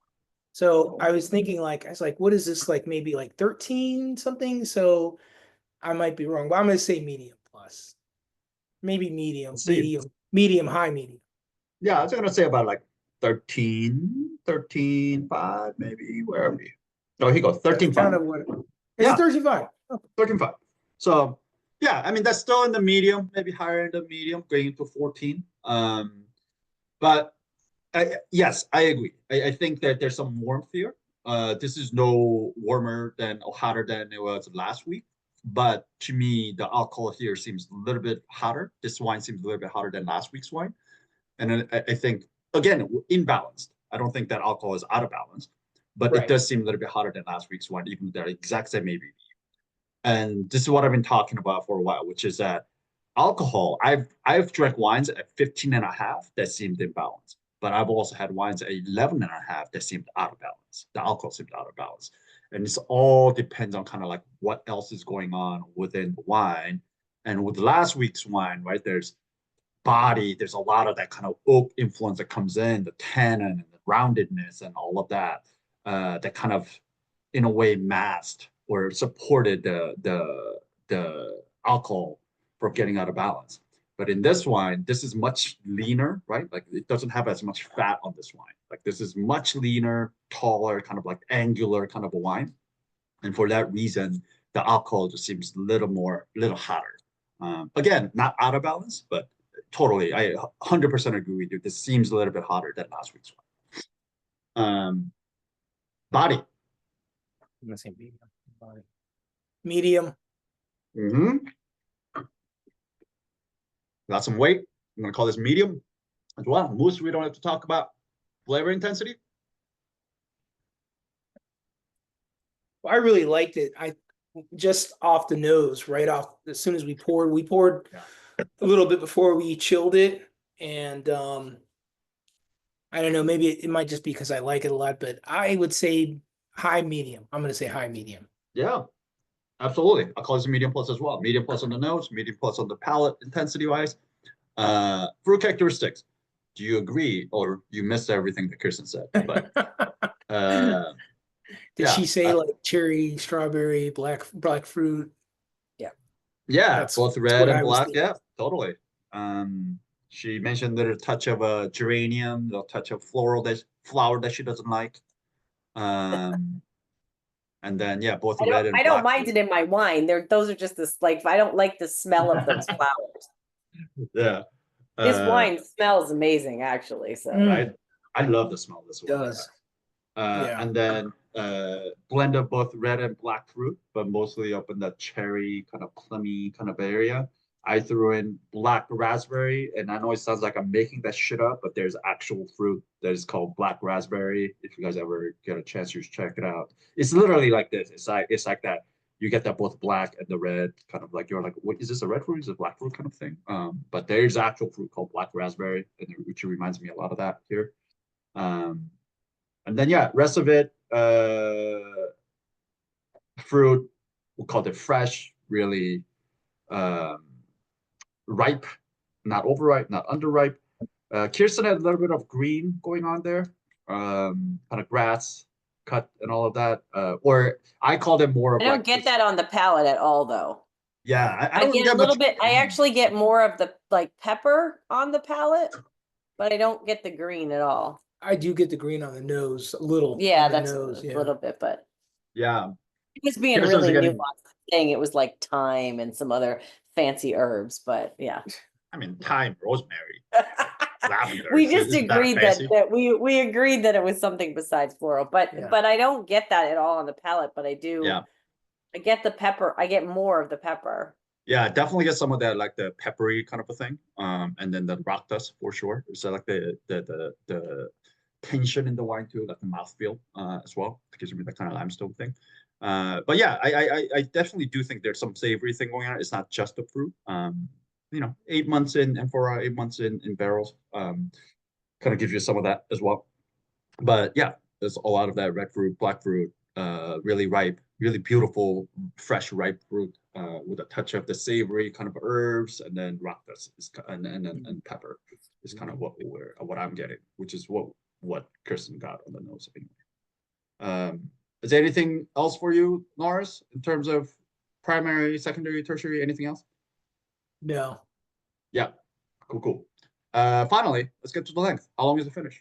[SPEAKER 6] So I was thinking, like, I was like, what is this, like maybe like 13 something? So I might be wrong, but I'm gonna say medium plus. Maybe medium, medium, high medium.
[SPEAKER 1] Yeah, I was gonna say about like 13.5, maybe, where are we? Oh, here you go, 13.5.
[SPEAKER 6] Kind of what it's
[SPEAKER 1] Yeah.
[SPEAKER 6] 35.
[SPEAKER 1] 13.5. So yeah, I mean that's still in the medium, maybe higher in the medium, going into 14. But yes, I agree. I think that there's some warmth here. This is no warmer than or hotter than it was last week. But to me, the alcohol here seems a little bit hotter. This wine seems a little bit hotter than last week's wine. And I think, again, imbalanced. I don't think that alcohol is out of balance, but
[SPEAKER 6] Right.
[SPEAKER 1] it does seem a little bit hotter than last week's wine, even though they're exact same ABV. And this is what I've been talking about for a while, which is that alcohol, I've drank wines at 15.5 that seemed imbalanced, but I've also had wines at 11.5 that seemed out of balance. The alcohol seemed out of balance. And this all depends on kind of like what else is going on within the wine. And with last week's wine, right, there's body, there's a lot of that kind of oak influence that comes in, the tannin and the roundedness and all of that, that kind of, in a way, masked or supported the alcohol from getting out of balance. But in this wine, this is much leaner, right? Like it doesn't have as much fat on this wine. Like this is much leaner, taller, kind of like angular kind of a wine. And for that reason, the alcohol just seems a little hotter. Again, not out of balance, but totally, I 100% agree with you. This seems a little bit hotter than last week's one. Body.
[SPEAKER 6] I'm gonna say medium. Medium.
[SPEAKER 1] Got some weight. I'm gonna call this medium as well. Moose, we don't have to talk about flavor intensity.
[SPEAKER 6] I really liked it. I just off the nose, right off as soon as we poured a little bit before we chilled it. And I don't know, maybe it might just be because I like it a lot, but I would say high medium. I'm gonna say high medium.
[SPEAKER 1] Yeah, absolutely. I'll call this a medium plus as well. Medium plus on the nose, medium plus on the palate intensity wise. Fruit characteristics. Do you agree, or you missed everything that Kirsten said? But
[SPEAKER 6] Did
[SPEAKER 1] yeah,
[SPEAKER 6] she say like cherry, strawberry, black fruit?
[SPEAKER 1] yeah,
[SPEAKER 6] That's
[SPEAKER 1] both red
[SPEAKER 6] what
[SPEAKER 1] and
[SPEAKER 6] I was
[SPEAKER 1] black.
[SPEAKER 6] thinking.
[SPEAKER 1] Yeah, totally. She mentioned that a touch of a geranium, a touch of flower that she doesn't like. And then yeah, both red and
[SPEAKER 5] I don't
[SPEAKER 1] black
[SPEAKER 5] mind it in my wine. Those are just this, like, I don't like the smell of those flowers.
[SPEAKER 1] Yeah.
[SPEAKER 5] This wine smells amazing, actually. So
[SPEAKER 1] I love the smell of this wine.
[SPEAKER 6] Does. Yeah.
[SPEAKER 1] And then blend of both red and black fruit, but mostly up in that cherry kind of plummy kind of area. I threw in black raspberry, and I know it sounds like I'm making that shit up, but there's actual fruit that is called black raspberry. If you guys ever get a chance, you should check it out. It's literally like this. It's like that, you get that both black and the red, kind of like you're like, what is this, a red fruit? Is it a black fruit kind of thing? But there's actual fruit called black raspberry, which reminds me a lot of that here. And then yeah, rest of it, fruit, we'll call it fresh, really ripe, not overripe, not underripe. Kirsten had a little bit of green going on there, kind of grass cut and all of that. Or I call them more of
[SPEAKER 5] I don't
[SPEAKER 1] like
[SPEAKER 5] get
[SPEAKER 1] this-
[SPEAKER 5] that on the palate at all, though.
[SPEAKER 1] Yeah, I
[SPEAKER 5] I
[SPEAKER 1] don't
[SPEAKER 5] get a
[SPEAKER 1] much
[SPEAKER 5] little bit, I
[SPEAKER 1] green.
[SPEAKER 5] actually get more of the like pepper on the palate, but I don't get the green at all.
[SPEAKER 6] I do get the green on the nose, a little.
[SPEAKER 5] Yeah,
[SPEAKER 6] on the
[SPEAKER 5] that's
[SPEAKER 6] nose,
[SPEAKER 5] a
[SPEAKER 6] yeah.
[SPEAKER 5] little bit, but
[SPEAKER 1] Yeah,
[SPEAKER 5] it was being
[SPEAKER 1] Kirsten's
[SPEAKER 5] really
[SPEAKER 1] getting-
[SPEAKER 5] nuanced, saying it was like thyme and some other fancy herbs, but yeah.
[SPEAKER 1] I mean thyme, rosemary, lavender.
[SPEAKER 5] We
[SPEAKER 1] Is
[SPEAKER 5] just
[SPEAKER 1] that
[SPEAKER 5] agreed
[SPEAKER 1] fancy?
[SPEAKER 5] that we agreed that it was something besides floral,
[SPEAKER 6] Yeah.
[SPEAKER 5] but I don't get that at all on the palate, but I do.
[SPEAKER 1] Yeah.
[SPEAKER 5] I get the pepper, I get more of the pepper.
[SPEAKER 1] Yeah, definitely get some of that, like the peppery kind of a thing. And then the rock dust for sure. So like the tension in the wine too, like the mouthfeel as well. It gives me that kind of limestone thing. But yeah, I definitely do think there's some savory thing going on. It's not just the fruit. 8 months in amphora, 8 months in barrels, kind of gives you some of that as well. But yeah, there's a lot of that red fruit, black fruit, really ripe, really beautiful, fresh, ripe fruit, with a touch of the savory kind of herbs, and then rock dust and pepper is kind of what I'm getting, which is what Kirsten got on the nose anyway. Is there anything else for you, Norris, in terms of primary, secondary, tertiary, anything else?
[SPEAKER 6] No,
[SPEAKER 1] Yeah, cool. Finally, let's get to the length. How long is the finish?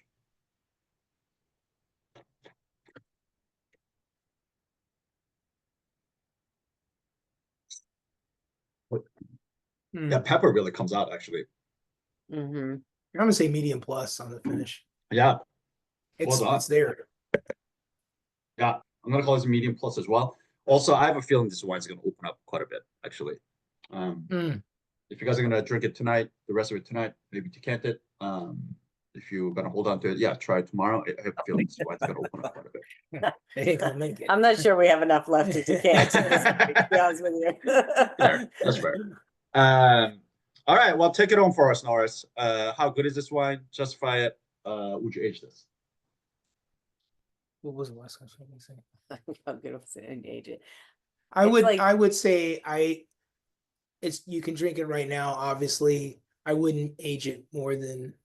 [SPEAKER 6] Hmm.
[SPEAKER 1] Yeah, pepper really comes out actually.
[SPEAKER 5] Mm-hmm.
[SPEAKER 6] I'm gonna say medium plus on the finish.
[SPEAKER 1] Yeah,
[SPEAKER 6] It's
[SPEAKER 1] done.
[SPEAKER 6] it's there.
[SPEAKER 1] yeah. I'm gonna call this a medium plus as well. Also, I have a feeling this wine's gonna open up quite a bit, actually.
[SPEAKER 6] Mm.
[SPEAKER 1] If you guys are gonna drink it tonight, the rest of it tonight, maybe decant it. If you're gonna hold on to it, yeah, try it tomorrow. I have a feeling this wine's gonna open up quite a bit.
[SPEAKER 6] It ain't gonna make it.
[SPEAKER 5] I'm not sure we have enough left to decant, to be honest with you.
[SPEAKER 1] Fair, that's fair. All right, well, take it home for us, Norris. How good is this wine? Justify it. Would you age this?
[SPEAKER 6] What was the last question I was gonna say?
[SPEAKER 5] I'm gonna say engage it.
[SPEAKER 6] I
[SPEAKER 5] It's
[SPEAKER 6] would
[SPEAKER 5] like-
[SPEAKER 6] I would say it's you can drink it right now, obviously. I wouldn't age it more than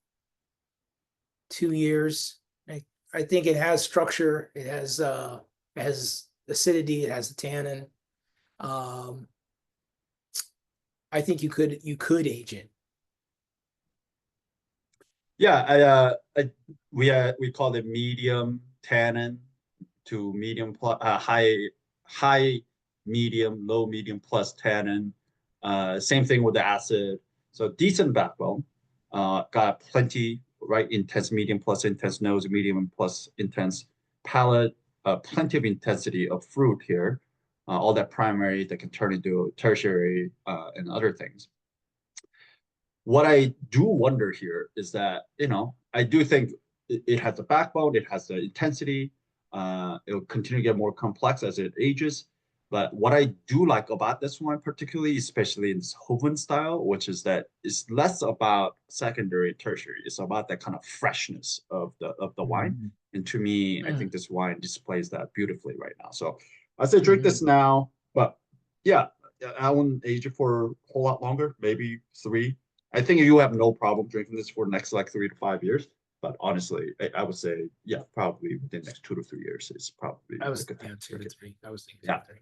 [SPEAKER 6] 2 years. I think it has structure, it has acidity, it has the tannin. I think you could age it.
[SPEAKER 1] Yeah, we call it medium tannin to medium plus high medium, low medium plus tannin. Same thing with the acid. So decent backbone. Got plenty, right? Intense medium plus intense nose, medium plus intense palate. Plenty of intensity of fruit here. All that primary that can turn into tertiary and other things. What I do wonder here is that, I do think it has the backbone, it has the intensity, it'll continue to get more complex as it ages. But what I do like about this one, particularly, especially in this Hoven style, which is that it's less about secondary, tertiary. It's about that kind of freshness of the wine. And to me, I think this wine displays that beautifully right now. So I say drink this now, but yeah, I wouldn't age it for a whole lot longer, maybe 3. I think you have no problem drinking this for the next like 3 to 5 years. But honestly, I would say, yeah, probably within the next 2 to 3 years, it's probably
[SPEAKER 6] I was
[SPEAKER 1] a good time to
[SPEAKER 6] 2 to
[SPEAKER 1] drink it.
[SPEAKER 6] 3. I was thinking
[SPEAKER 1] Yeah.
[SPEAKER 6] 3.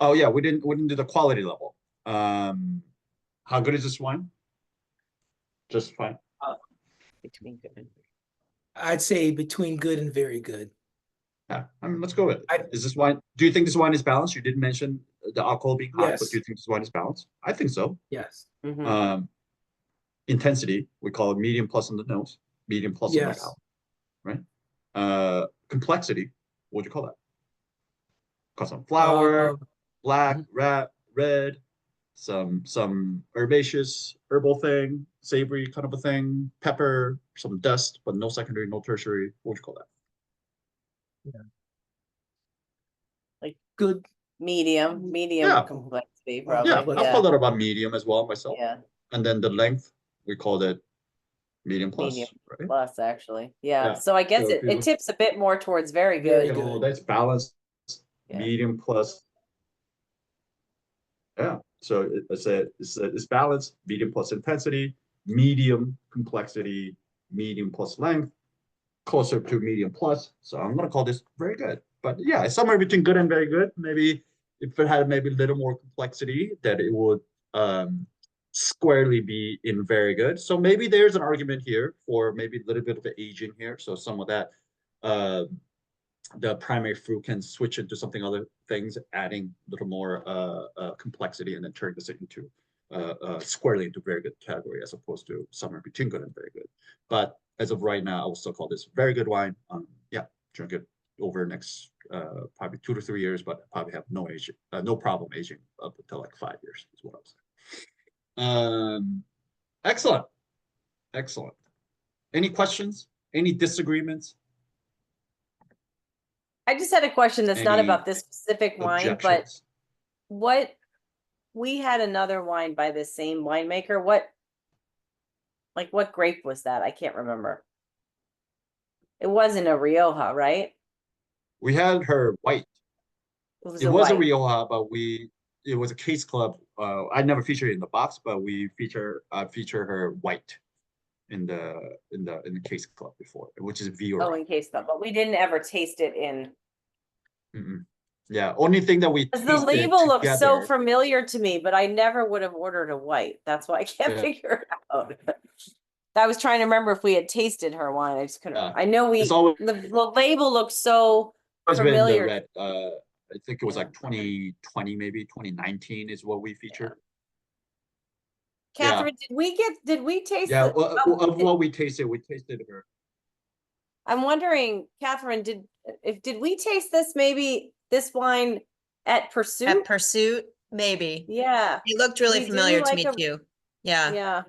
[SPEAKER 1] Oh yeah, we didn't do the quality level. How good is this wine? Just fine.
[SPEAKER 5] Between good and
[SPEAKER 6] I'd say between good and very good.
[SPEAKER 1] Yeah, I mean, let's go with it.
[SPEAKER 6] I-
[SPEAKER 1] Is this wine? Do you think this wine is balanced? You did mention the alcohol being high, but
[SPEAKER 6] Yes.
[SPEAKER 1] do you think this wine is balanced? I think so.
[SPEAKER 6] Yes.
[SPEAKER 5] Mhm.
[SPEAKER 1] Intensity, we call it medium plus on the nose, medium plus on the
[SPEAKER 6] Yes.
[SPEAKER 1] palate, right? Complexity, what would you call that? Got some flower, black, red, some herbaceous herbal thing, savory kind of a thing, pepper, some dust, but no secondary, no tertiary. What would you call that?
[SPEAKER 5] Like
[SPEAKER 6] good.
[SPEAKER 5] medium
[SPEAKER 1] Yeah.
[SPEAKER 5] complexity,
[SPEAKER 6] Yeah,
[SPEAKER 1] Yeah,
[SPEAKER 5] probably,
[SPEAKER 1] I'll
[SPEAKER 5] yeah,
[SPEAKER 1] call that about medium as well myself.
[SPEAKER 5] yeah,
[SPEAKER 1] And then the length, we called it medium plus,
[SPEAKER 5] medium
[SPEAKER 1] right?
[SPEAKER 5] plus, actually, yeah,
[SPEAKER 1] Yeah,
[SPEAKER 5] so I guess
[SPEAKER 1] so if you
[SPEAKER 5] it
[SPEAKER 1] look-
[SPEAKER 5] tips a bit more towards very
[SPEAKER 6] Very
[SPEAKER 5] good.
[SPEAKER 6] good.
[SPEAKER 1] So that's balanced,
[SPEAKER 5] Yeah.
[SPEAKER 1] medium plus. Yeah, so it's balanced, medium plus intensity, medium complexity, medium plus length, closer to medium plus. So I'm gonna call this very good. But yeah, it's somewhere between good and very good. Maybe if it had maybe a little more complexity, that it would squarely be in very good. So maybe there's an argument here for maybe a little bit of aging here. So some of that the primary fruit can switch into something other things, adding a little more complexity and then turn this into squarely into very good category as opposed to somewhere between good and very good. But as of right now, I will still call this very good wine. Yeah, drink it over the next probably 2 to 3 years, but probably have no aging, no problem aging up until like 5 years is what I'm saying. Excellent, excellent. Any questions? Any disagreements?
[SPEAKER 5] I just had a question that's not
[SPEAKER 1] Any
[SPEAKER 5] about this specific wine, but
[SPEAKER 1] Objections?
[SPEAKER 5] what, we had another wine by this same winemaker, what grape was that? I can't remember. It wasn't a Rioja, right?
[SPEAKER 1] We had her white.
[SPEAKER 5] It was
[SPEAKER 1] It
[SPEAKER 5] a
[SPEAKER 1] was a
[SPEAKER 5] white.
[SPEAKER 1] Rioja, but it was a case club. I never featured it in the box, but we feature her white in the case club before, which is V
[SPEAKER 5] Oh,
[SPEAKER 1] or
[SPEAKER 5] in case though, but we didn't ever taste it in.
[SPEAKER 1] yeah. Only thing that we
[SPEAKER 5] Because the
[SPEAKER 1] tasted
[SPEAKER 5] label looks so
[SPEAKER 1] together.
[SPEAKER 5] familiar to me, but I never would have ordered a white. That's why I can't
[SPEAKER 1] Yeah.
[SPEAKER 5] figure it out. I was trying to remember if we had tasted her wine. I just couldn't.
[SPEAKER 1] Yeah.
[SPEAKER 5] I know
[SPEAKER 1] It's always
[SPEAKER 5] the label looks so
[SPEAKER 1] been the
[SPEAKER 5] familiar.
[SPEAKER 1] red. I think it was
[SPEAKER 5] Yeah.
[SPEAKER 1] like 2020, maybe 2019 is what we featured.
[SPEAKER 5] Catherine, did we taste
[SPEAKER 1] Yeah,
[SPEAKER 5] the-
[SPEAKER 1] of what we tasted her.
[SPEAKER 5] I'm wondering, Catherine, did we taste this wine at Pursuit?
[SPEAKER 4] At Pursuit, maybe.
[SPEAKER 5] Yeah,
[SPEAKER 4] It looked really
[SPEAKER 5] We do
[SPEAKER 4] familiar to
[SPEAKER 5] like
[SPEAKER 4] me
[SPEAKER 5] a-
[SPEAKER 4] too. Yeah.
[SPEAKER 5] yeah.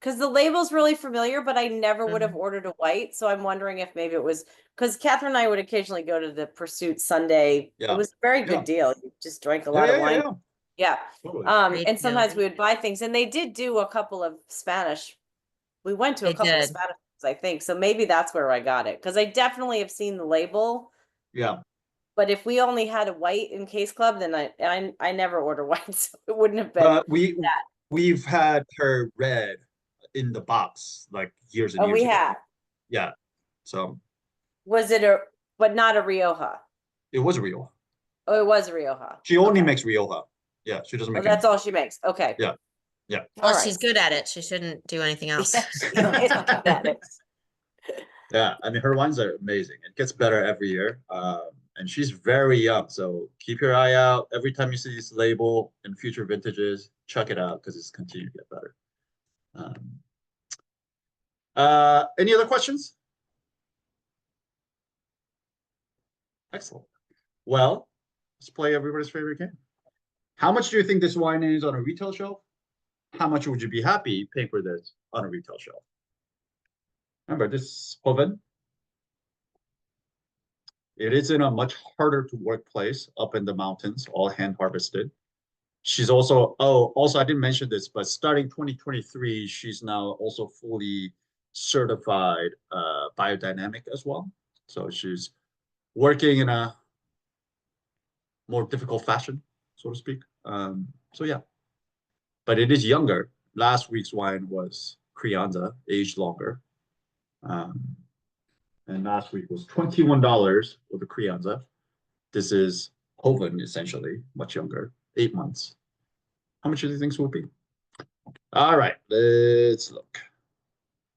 [SPEAKER 5] Because the label's really familiar, but I never would have
[SPEAKER 4] Mhm.
[SPEAKER 5] ordered a white. So I'm wondering if maybe it was because Catherine and I would occasionally go to the Pursuit Sunday.
[SPEAKER 1] Yeah.
[SPEAKER 5] It was a very good
[SPEAKER 1] Yeah.
[SPEAKER 5] deal. You just drank a lot of wine. Yeah.
[SPEAKER 1] Totally.
[SPEAKER 4] Great
[SPEAKER 5] And
[SPEAKER 4] deal.
[SPEAKER 5] sometimes we would buy things, and they did do a couple of Spanish. We went to a
[SPEAKER 4] They
[SPEAKER 5] couple of
[SPEAKER 4] did.
[SPEAKER 5] Spanish, I think. So maybe that's where I got it. Because I definitely have seen the label.
[SPEAKER 1] Yeah.
[SPEAKER 5] But if we only had a white in Case Club, then I never order white, so it wouldn't have been.
[SPEAKER 1] We've had her red in the box like years and
[SPEAKER 5] Oh,
[SPEAKER 1] years
[SPEAKER 5] we
[SPEAKER 1] ago.
[SPEAKER 5] had.
[SPEAKER 1] Yeah. So
[SPEAKER 5] Was it but not a Rioja?
[SPEAKER 1] it was Rioja.
[SPEAKER 5] Oh, it was a Rioja.
[SPEAKER 1] She only
[SPEAKER 5] Okay.
[SPEAKER 1] makes Rioja. Yeah, she doesn't
[SPEAKER 5] Oh,
[SPEAKER 1] make
[SPEAKER 5] that's all she makes. Okay.
[SPEAKER 1] Yeah. Yeah.
[SPEAKER 5] All
[SPEAKER 4] Well,
[SPEAKER 5] right.
[SPEAKER 4] she's good at it. She shouldn't do anything else.
[SPEAKER 5] Yeah, she's good at it.
[SPEAKER 1] Yeah, I mean her wines are amazing. It gets better every year. And she's very young, so keep your eye out. Every time you see this label in future vintages, check it out because it's continuing to get better. Any other questions? Excellent. Well, let's play everybody's favorite game. How much do you think this wine is on a retail shelf? How much would you be happy paying for this on a retail shelf? Remember, this is Hoven. It is in a much harder to work place up in the mountains, all hand harvested. She's also, also I didn't mention this, but starting 2023, she's now also fully certified biodynamic as well. So she's working in a more difficult fashion, so to speak. So yeah, but it is younger. Last week's wine was Crianza, aged longer. And last week was $21 for the Crianza. This is Hoven, essentially, much younger, 8 months. How much do you think it will be? All right, let's look.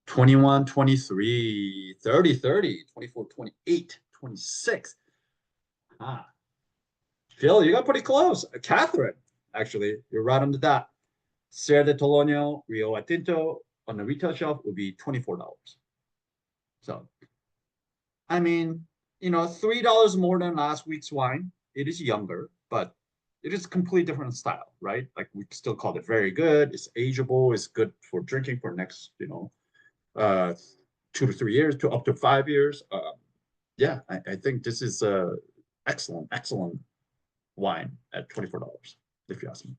[SPEAKER 1] 21, 23, 30, 30, 24, 28, 26. Phil, you got pretty close. Catherine, actually, you're right on the dot. Serra de Tolono, Rioja Tinto on the retail shelf would be $24. So, I mean, $3 more than last week's wine. It is younger, but it is a completely different style, right? Like we still call it very good. It's ageable. It's good for drinking for next, 2 to 3 years to up to 5 years. Yeah, I think this is excellent wine at $24, if you ask me.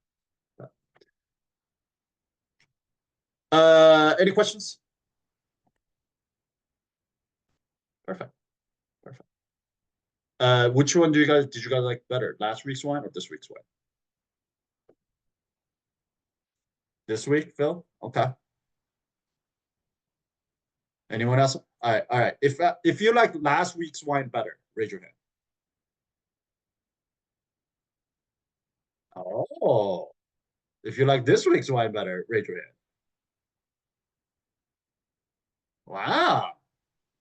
[SPEAKER 1] Any questions? Perfect. Which one did you guys like better? Last week's wine or this week's wine? This week, Phil? Okay. Anyone else? All right. If you like last week's wine better, raise your hand. Oh, if you like this week's wine better, raise your hand. Wow.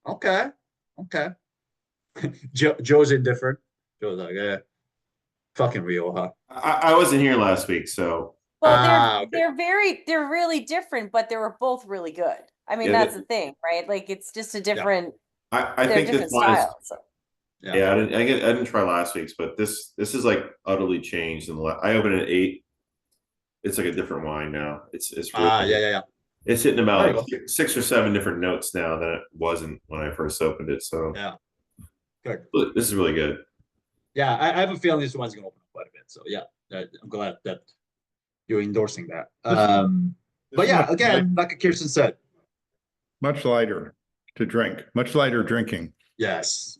[SPEAKER 1] Okay. Joe's indifferent. Joe's like, fucking Rioja.
[SPEAKER 2] I wasn't here last week, so
[SPEAKER 5] Well,
[SPEAKER 1] Okay.
[SPEAKER 5] they're really different, but they were both really good. I mean,
[SPEAKER 2] Yeah,
[SPEAKER 5] that's the thing, right? Like it's just a different,
[SPEAKER 2] I
[SPEAKER 5] they're
[SPEAKER 2] think this
[SPEAKER 5] different
[SPEAKER 2] one is.
[SPEAKER 5] styles. So.
[SPEAKER 2] Yeah, I didn't try last week's, but this is like utterly changed. I opened it at 8. It's like a different wine now. It's really,
[SPEAKER 1] Yeah.
[SPEAKER 2] It's hitting about
[SPEAKER 1] There you
[SPEAKER 2] like 6 or 7 different notes now than it wasn't when I first opened it. So
[SPEAKER 1] Yeah. Good.
[SPEAKER 2] but this is really good.
[SPEAKER 1] Yeah, I have a feeling this one's gonna open up quite a bit. So yeah, I'm glad that you're endorsing that. But yeah, again, like Kirsten said,
[SPEAKER 3] Much lighter to drink, much lighter drinking.
[SPEAKER 1] yes,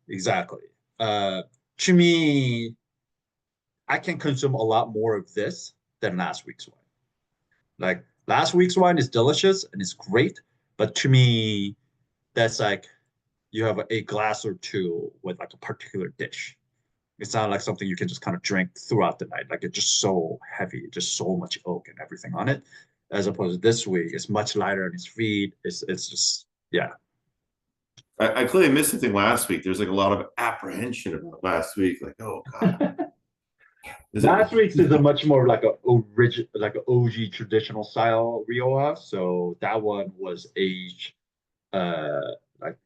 [SPEAKER 1] exactly. To me, I can consume a lot more of this than last week's wine. Like last week's wine is delicious and it's great, but to me, that's like you have a glass or two with like a particular dish. It's not like something you can just kind of drink throughout the night. Like it's just so heavy, just so much oak and everything on it. As opposed to this week, it's much lighter on its feet. It's just yeah.
[SPEAKER 2] I clearly missed something last week. There's like a lot of apprehension about last week. Like, oh god.
[SPEAKER 1] Last week's is a much more like a original, like an OG traditional style Rioja. So that one was aged like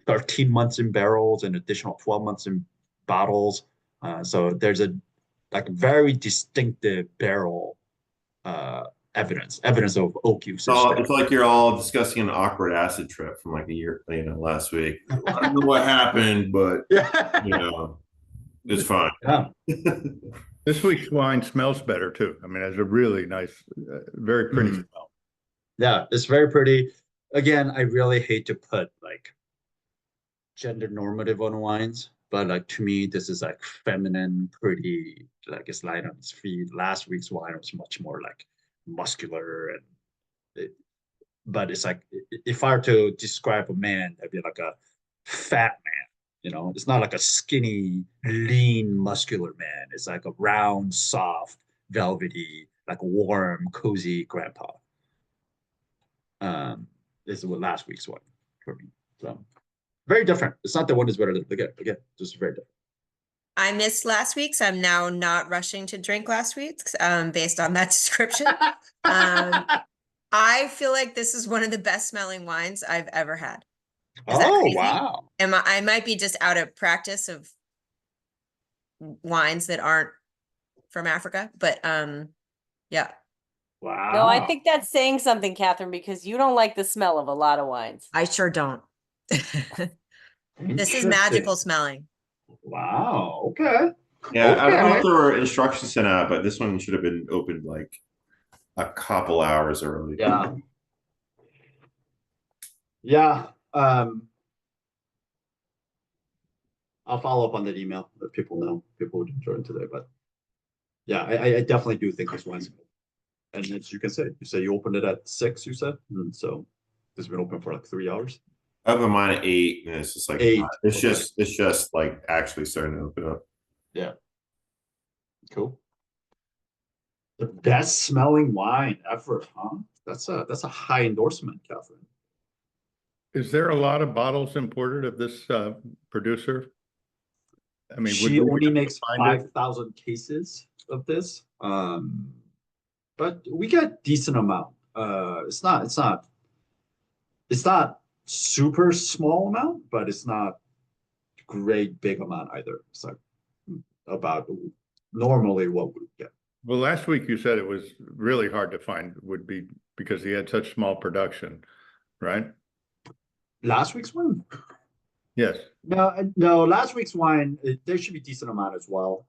[SPEAKER 1] 13 months in barrels and additional 12 months in bottles. So there's a like very distinctive barrel evidence of oak usage.
[SPEAKER 2] It's like you're all discussing an awkward acid trip from like a year, last week. I don't know what happened, but
[SPEAKER 1] Yeah.
[SPEAKER 2] it's fine.
[SPEAKER 1] Yeah.
[SPEAKER 3] This week's wine smells better too. I mean, it has a really nice, very pretty smell.
[SPEAKER 1] Yeah, it's very pretty. Again, I really hate to put like gender normative on wines, but like to me, this is like feminine, pretty, like it's light on its feet. Last week's wine was much more like muscular but it's like if I were to describe a man, that'd be like a fat man. It's not like a skinny, lean, muscular man. It's like a round, soft, velvety, like warm, cozy grandpa. This is what last week's one for me. So very different. It's not the one is better than again, just very different.
[SPEAKER 4] I missed last week's. I'm now not rushing to drink last week's based on that description. I feel like this is one of the best smelling wines I've ever had. Is that crazy?
[SPEAKER 1] Wow.
[SPEAKER 4] I might be just out of practice of wines that aren't from Africa, but yeah.
[SPEAKER 1] Wow.
[SPEAKER 5] No, I think that's saying something, Catherine, because you don't like the smell of a lot of wines.
[SPEAKER 4] I sure don't. This is magical smelling.
[SPEAKER 1] Wow. Okay.
[SPEAKER 2] Yeah, I don't know
[SPEAKER 1] Okay.
[SPEAKER 2] if there were instructions sent out, but this one should have been opened like a couple hours early.
[SPEAKER 1] Yeah. Yeah. I'll follow up on that email that people know. People would enjoy it today, but yeah, I definitely do think this wine's good. And as you can say, you opened it at 6, you said, and so this has been open for like 3 hours.
[SPEAKER 2] I opened mine at 8, and it's just like
[SPEAKER 1] 8.
[SPEAKER 2] It's
[SPEAKER 1] Okay.
[SPEAKER 2] just like actually starting to open up.
[SPEAKER 1] Yeah. Cool. The best smelling wine ever, huh? That's a high endorsement, Catherine.
[SPEAKER 3] Is there a lot of bottles imported of this producer? I mean,
[SPEAKER 1] She
[SPEAKER 3] would we
[SPEAKER 1] only
[SPEAKER 3] have to
[SPEAKER 1] makes
[SPEAKER 3] find it?
[SPEAKER 1] 5,000 cases of this. But we get decent amount. It's not super small amount, but it's not great big amount either. It's like about normally what we get.
[SPEAKER 3] Well, last week you said it was really hard to find, would be because he had such small production, right?
[SPEAKER 1] Last week's one?
[SPEAKER 3] Yes.
[SPEAKER 1] No, last week's wine, there should be decent amount as well.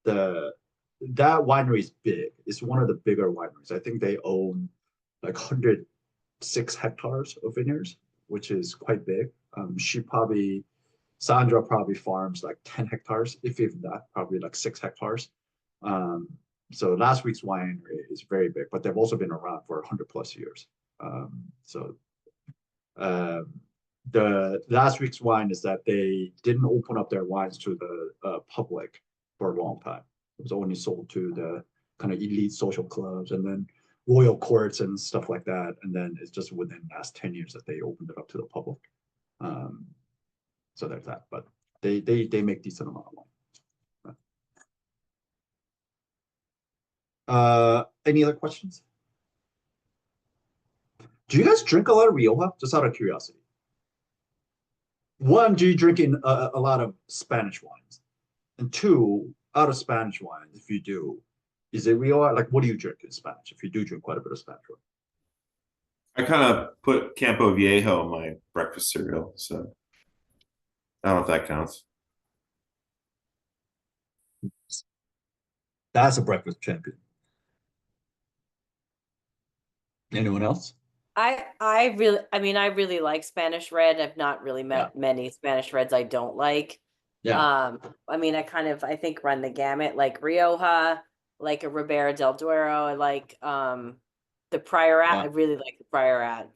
[SPEAKER 1] That winery is big. It's one of the bigger wineries. I think they own like 106 hectares of vineyards, which is quite big. Sandra probably farms like 10 hectares, if even that, probably like 6 hectares. So last week's winery is very big, but they've also been around for 100+ years. The last week's wine is that they didn't open up their wines to the public for a long time. It was only sold to the kind of elite social clubs and then royal courts and stuff like that. And then it's just within the last 10 years that they opened it up to the public. So there's that, but they make decent amount of wine. Any other questions? Do you guys drink a lot of Rioja? Just out of curiosity. One, do you drink in a lot of Spanish wines? And two, out of Spanish wines, if you do, is it Rioja? Like, what do you drink in Spanish? If you do drink quite a bit of Spanish wine.
[SPEAKER 2] I kind of put Campo Viejo in my breakfast cereal, so I don't know if that counts.
[SPEAKER 1] That's a breakfast champion. Anyone else?
[SPEAKER 5] I really like Spanish Red. I've not really met many Spanish Reds I don't like.
[SPEAKER 1] Yeah.
[SPEAKER 5] I think run the gamut, like Rioja, like a Ribera del Duero. I like the Priorat.
[SPEAKER 1] Yeah.
[SPEAKER 5] I really like the Priorat.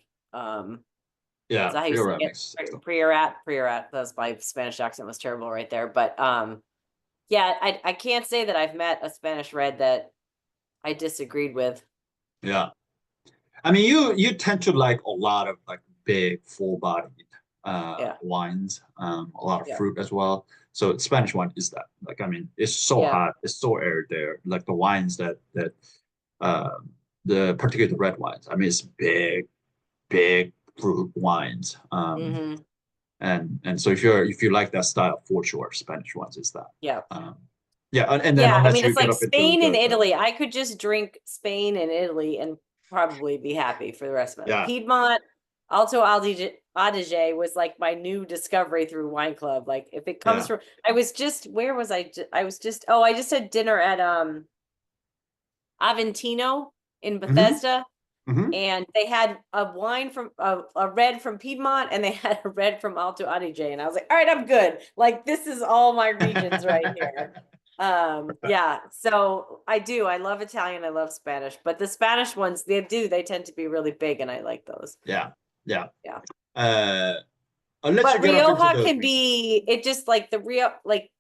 [SPEAKER 1] Yeah,
[SPEAKER 5] is that how you say it? Priorat. That's my Spanish accent was terrible right there. But yeah, I can't say that I've met a Spanish Red that I disagreed with.
[SPEAKER 1] Yeah. I mean, you tend to like a lot of like big, full-bodied wines, a lot of fruit as well. So Spanish wine is that. Like, I mean, it's so hot, it's so arid there. Like the wines that particularly the red wines. I mean, it's big fruit wines. And so if you like that style, for sure, Spanish wines is that.
[SPEAKER 5] Yeah.
[SPEAKER 1] And then
[SPEAKER 5] I mean, it's like Spain and Italy. I could just drink Spain and Italy and probably be happy for the rest of it.
[SPEAKER 1] Yeah.
[SPEAKER 5] Piedmont, Alto Adige was like my new discovery through Wine Club. Like if it comes from, I just had dinner at Aventino in Bethesda. And they had a wine from a red from Piedmont and they had a red from Alto Adige. And I was like, all right, I'm good. Like this is all my regions right here. So I love Italian, I love Spanish, but the Spanish ones they tend to be really big and I like those.
[SPEAKER 1] But
[SPEAKER 5] Rioja can be it just like the Rio, like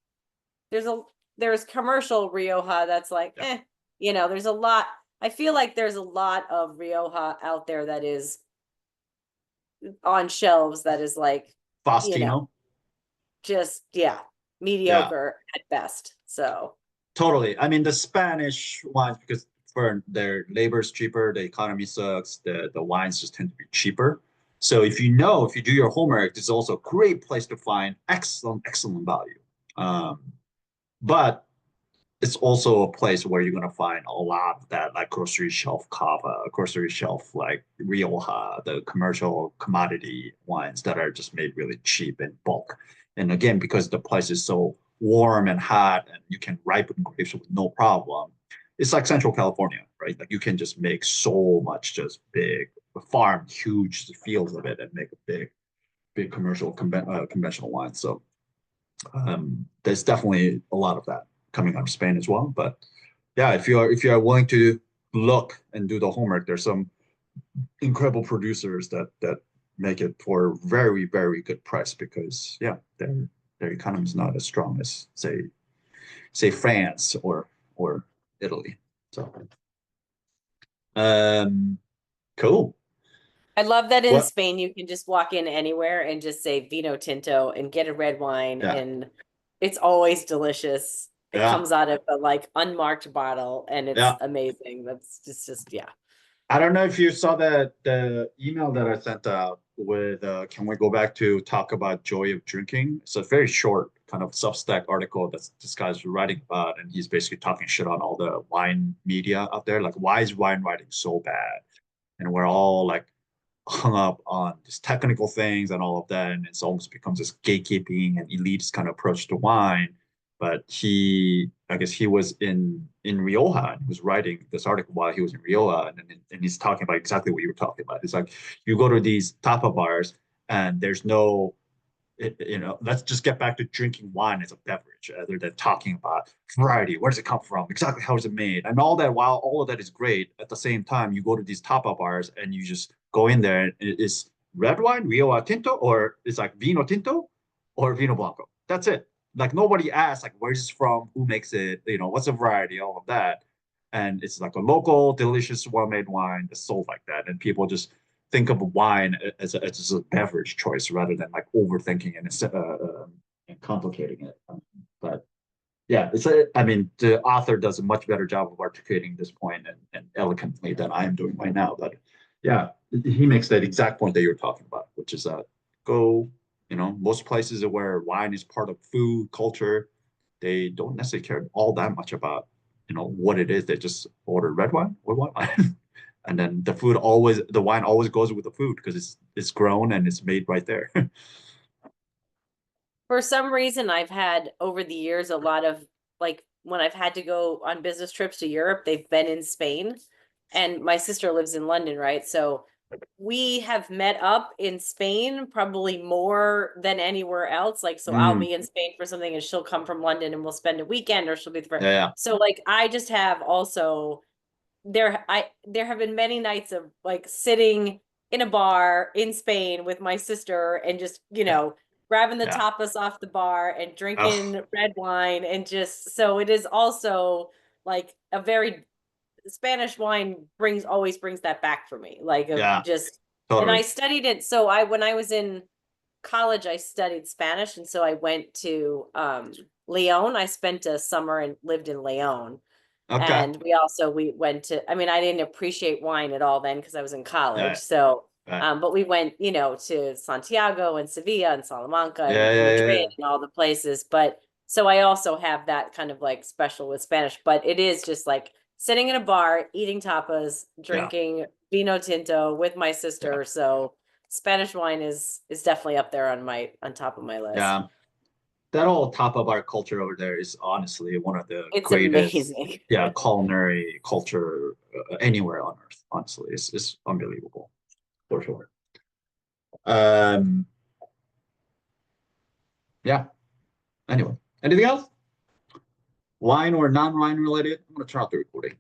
[SPEAKER 5] there's commercial Rioja that's like there's a lot. I feel like there's a lot of Rioja out there that is on shelves that is like
[SPEAKER 1] Faustino.
[SPEAKER 5] Mediocre at best. So
[SPEAKER 1] totally. I mean, the Spanish wines, because for their labor is cheaper, the economy sucks, the wines just tend to be cheaper. So if you do your homework, it's also a great place to find excellent value. But it's also a place where you're gonna find a lot of that like grocery shelf cava, grocery shelf like Rioja, the commercial commodity wines that are just made really cheap in bulk. And again, because the place is so warm and hot and you can ripen grapes with no problem, it's like Central California, right? Like you can just make so much just big farm, huge fields of it and make a big commercial conventional wine. So there's definitely a lot of that coming out of Spain as well. But yeah, if you are willing to look and do the homework, there's some incredible producers that make it for very, very good price because their economy is not as strong as say France or Italy. So cool.
[SPEAKER 5] I love that in Spain you can just walk in anywhere and just say Vino Tinto and get a red wine and it's always delicious. It comes out of a like unmarked bottle and it's amazing. That's just
[SPEAKER 1] I don't know if you saw the email that I sent out with can we go back to talk about joy of drinking? It's a very short kind of Substack article that this guy's writing about, and he's basically talking shit on all the wine media out there. Like, why is wine writing so bad? And we're all like hung up on just technical things and all of that, and it's almost becomes this gatekeeping and elitist kind of approach to wine. But I guess he was in Rioja and he was writing this article while he was in Rioja, and he's talking about exactly what you were talking about. It's like you go to these tapa bars and there's no let's just get back to drinking wine as a beverage rather than talking about variety. Where does it come from? Exactly how is it made? And all that, while all of that is great, at the same time, you go to these tapa bars and you just go in there and it's red wine, Rio Tinto, or it's like Vino Tinto or Vino Blanco. That's it. Like nobody asks, like, where's this from? Who makes it? What's the variety? All of that. And it's like a local, delicious, well-made wine that's sold like that. And people just think of wine as a beverage choice rather than like overthinking and complicating it. But yeah, I mean, the author does a much better job of articulating this point and eloquently than I am doing right now. But yeah, he makes that exact point that you're talking about, which is most places where wine is part of food culture, they don't necessarily care all that much about what it is. They just order red wine or white wine. And then the wine always goes with the food because it's grown and it's made right there.
[SPEAKER 5] For some reason, I've had over the years a lot of like when I've had to go on business trips to Europe, they've been in Spain, and my sister lives in London, right? So we have met up in Spain probably more than anywhere else. Like, so I'll be in Spain for something and she'll come from London and we'll spend a weekend, or she'll be there.
[SPEAKER 1] Yeah.
[SPEAKER 5] So like I just have also there have been many nights of like sitting in a bar in Spain with my sister and just grabbing the tapas off the bar and drinking red wine, and just so it is also like a very Spanish wine always brings that back for me, like just
[SPEAKER 1] totally.
[SPEAKER 5] And I studied it, so when I was in college I studied Spanish, and so I went to Leon. I spent a summer and lived in Leon.
[SPEAKER 1] Okay.
[SPEAKER 5] And we went to, I mean, I didn't appreciate wine at all then because I was in college.
[SPEAKER 1] Right.
[SPEAKER 5] So,
[SPEAKER 1] Right.
[SPEAKER 5] but we went, to Santiago and Sevilla and Salamanca and
[SPEAKER 1] Yeah.
[SPEAKER 5] Madrid and all the places. But so I also have that kind of like special with Spanish, but it is just like sitting in a bar, eating tapas, drinking Vino Tinto with my sister. So Spanish wine is definitely up there on top of my list.
[SPEAKER 1] Yeah. That whole tapa bar culture over there is honestly one of the
[SPEAKER 5] It's
[SPEAKER 1] greatest,
[SPEAKER 5] amazing.
[SPEAKER 1] culinary culture anywhere on earth. Honestly, it's unbelievable for sure. Yeah. Anyway, anything else? Wine or non-wine related? I'm gonna turn off the recording.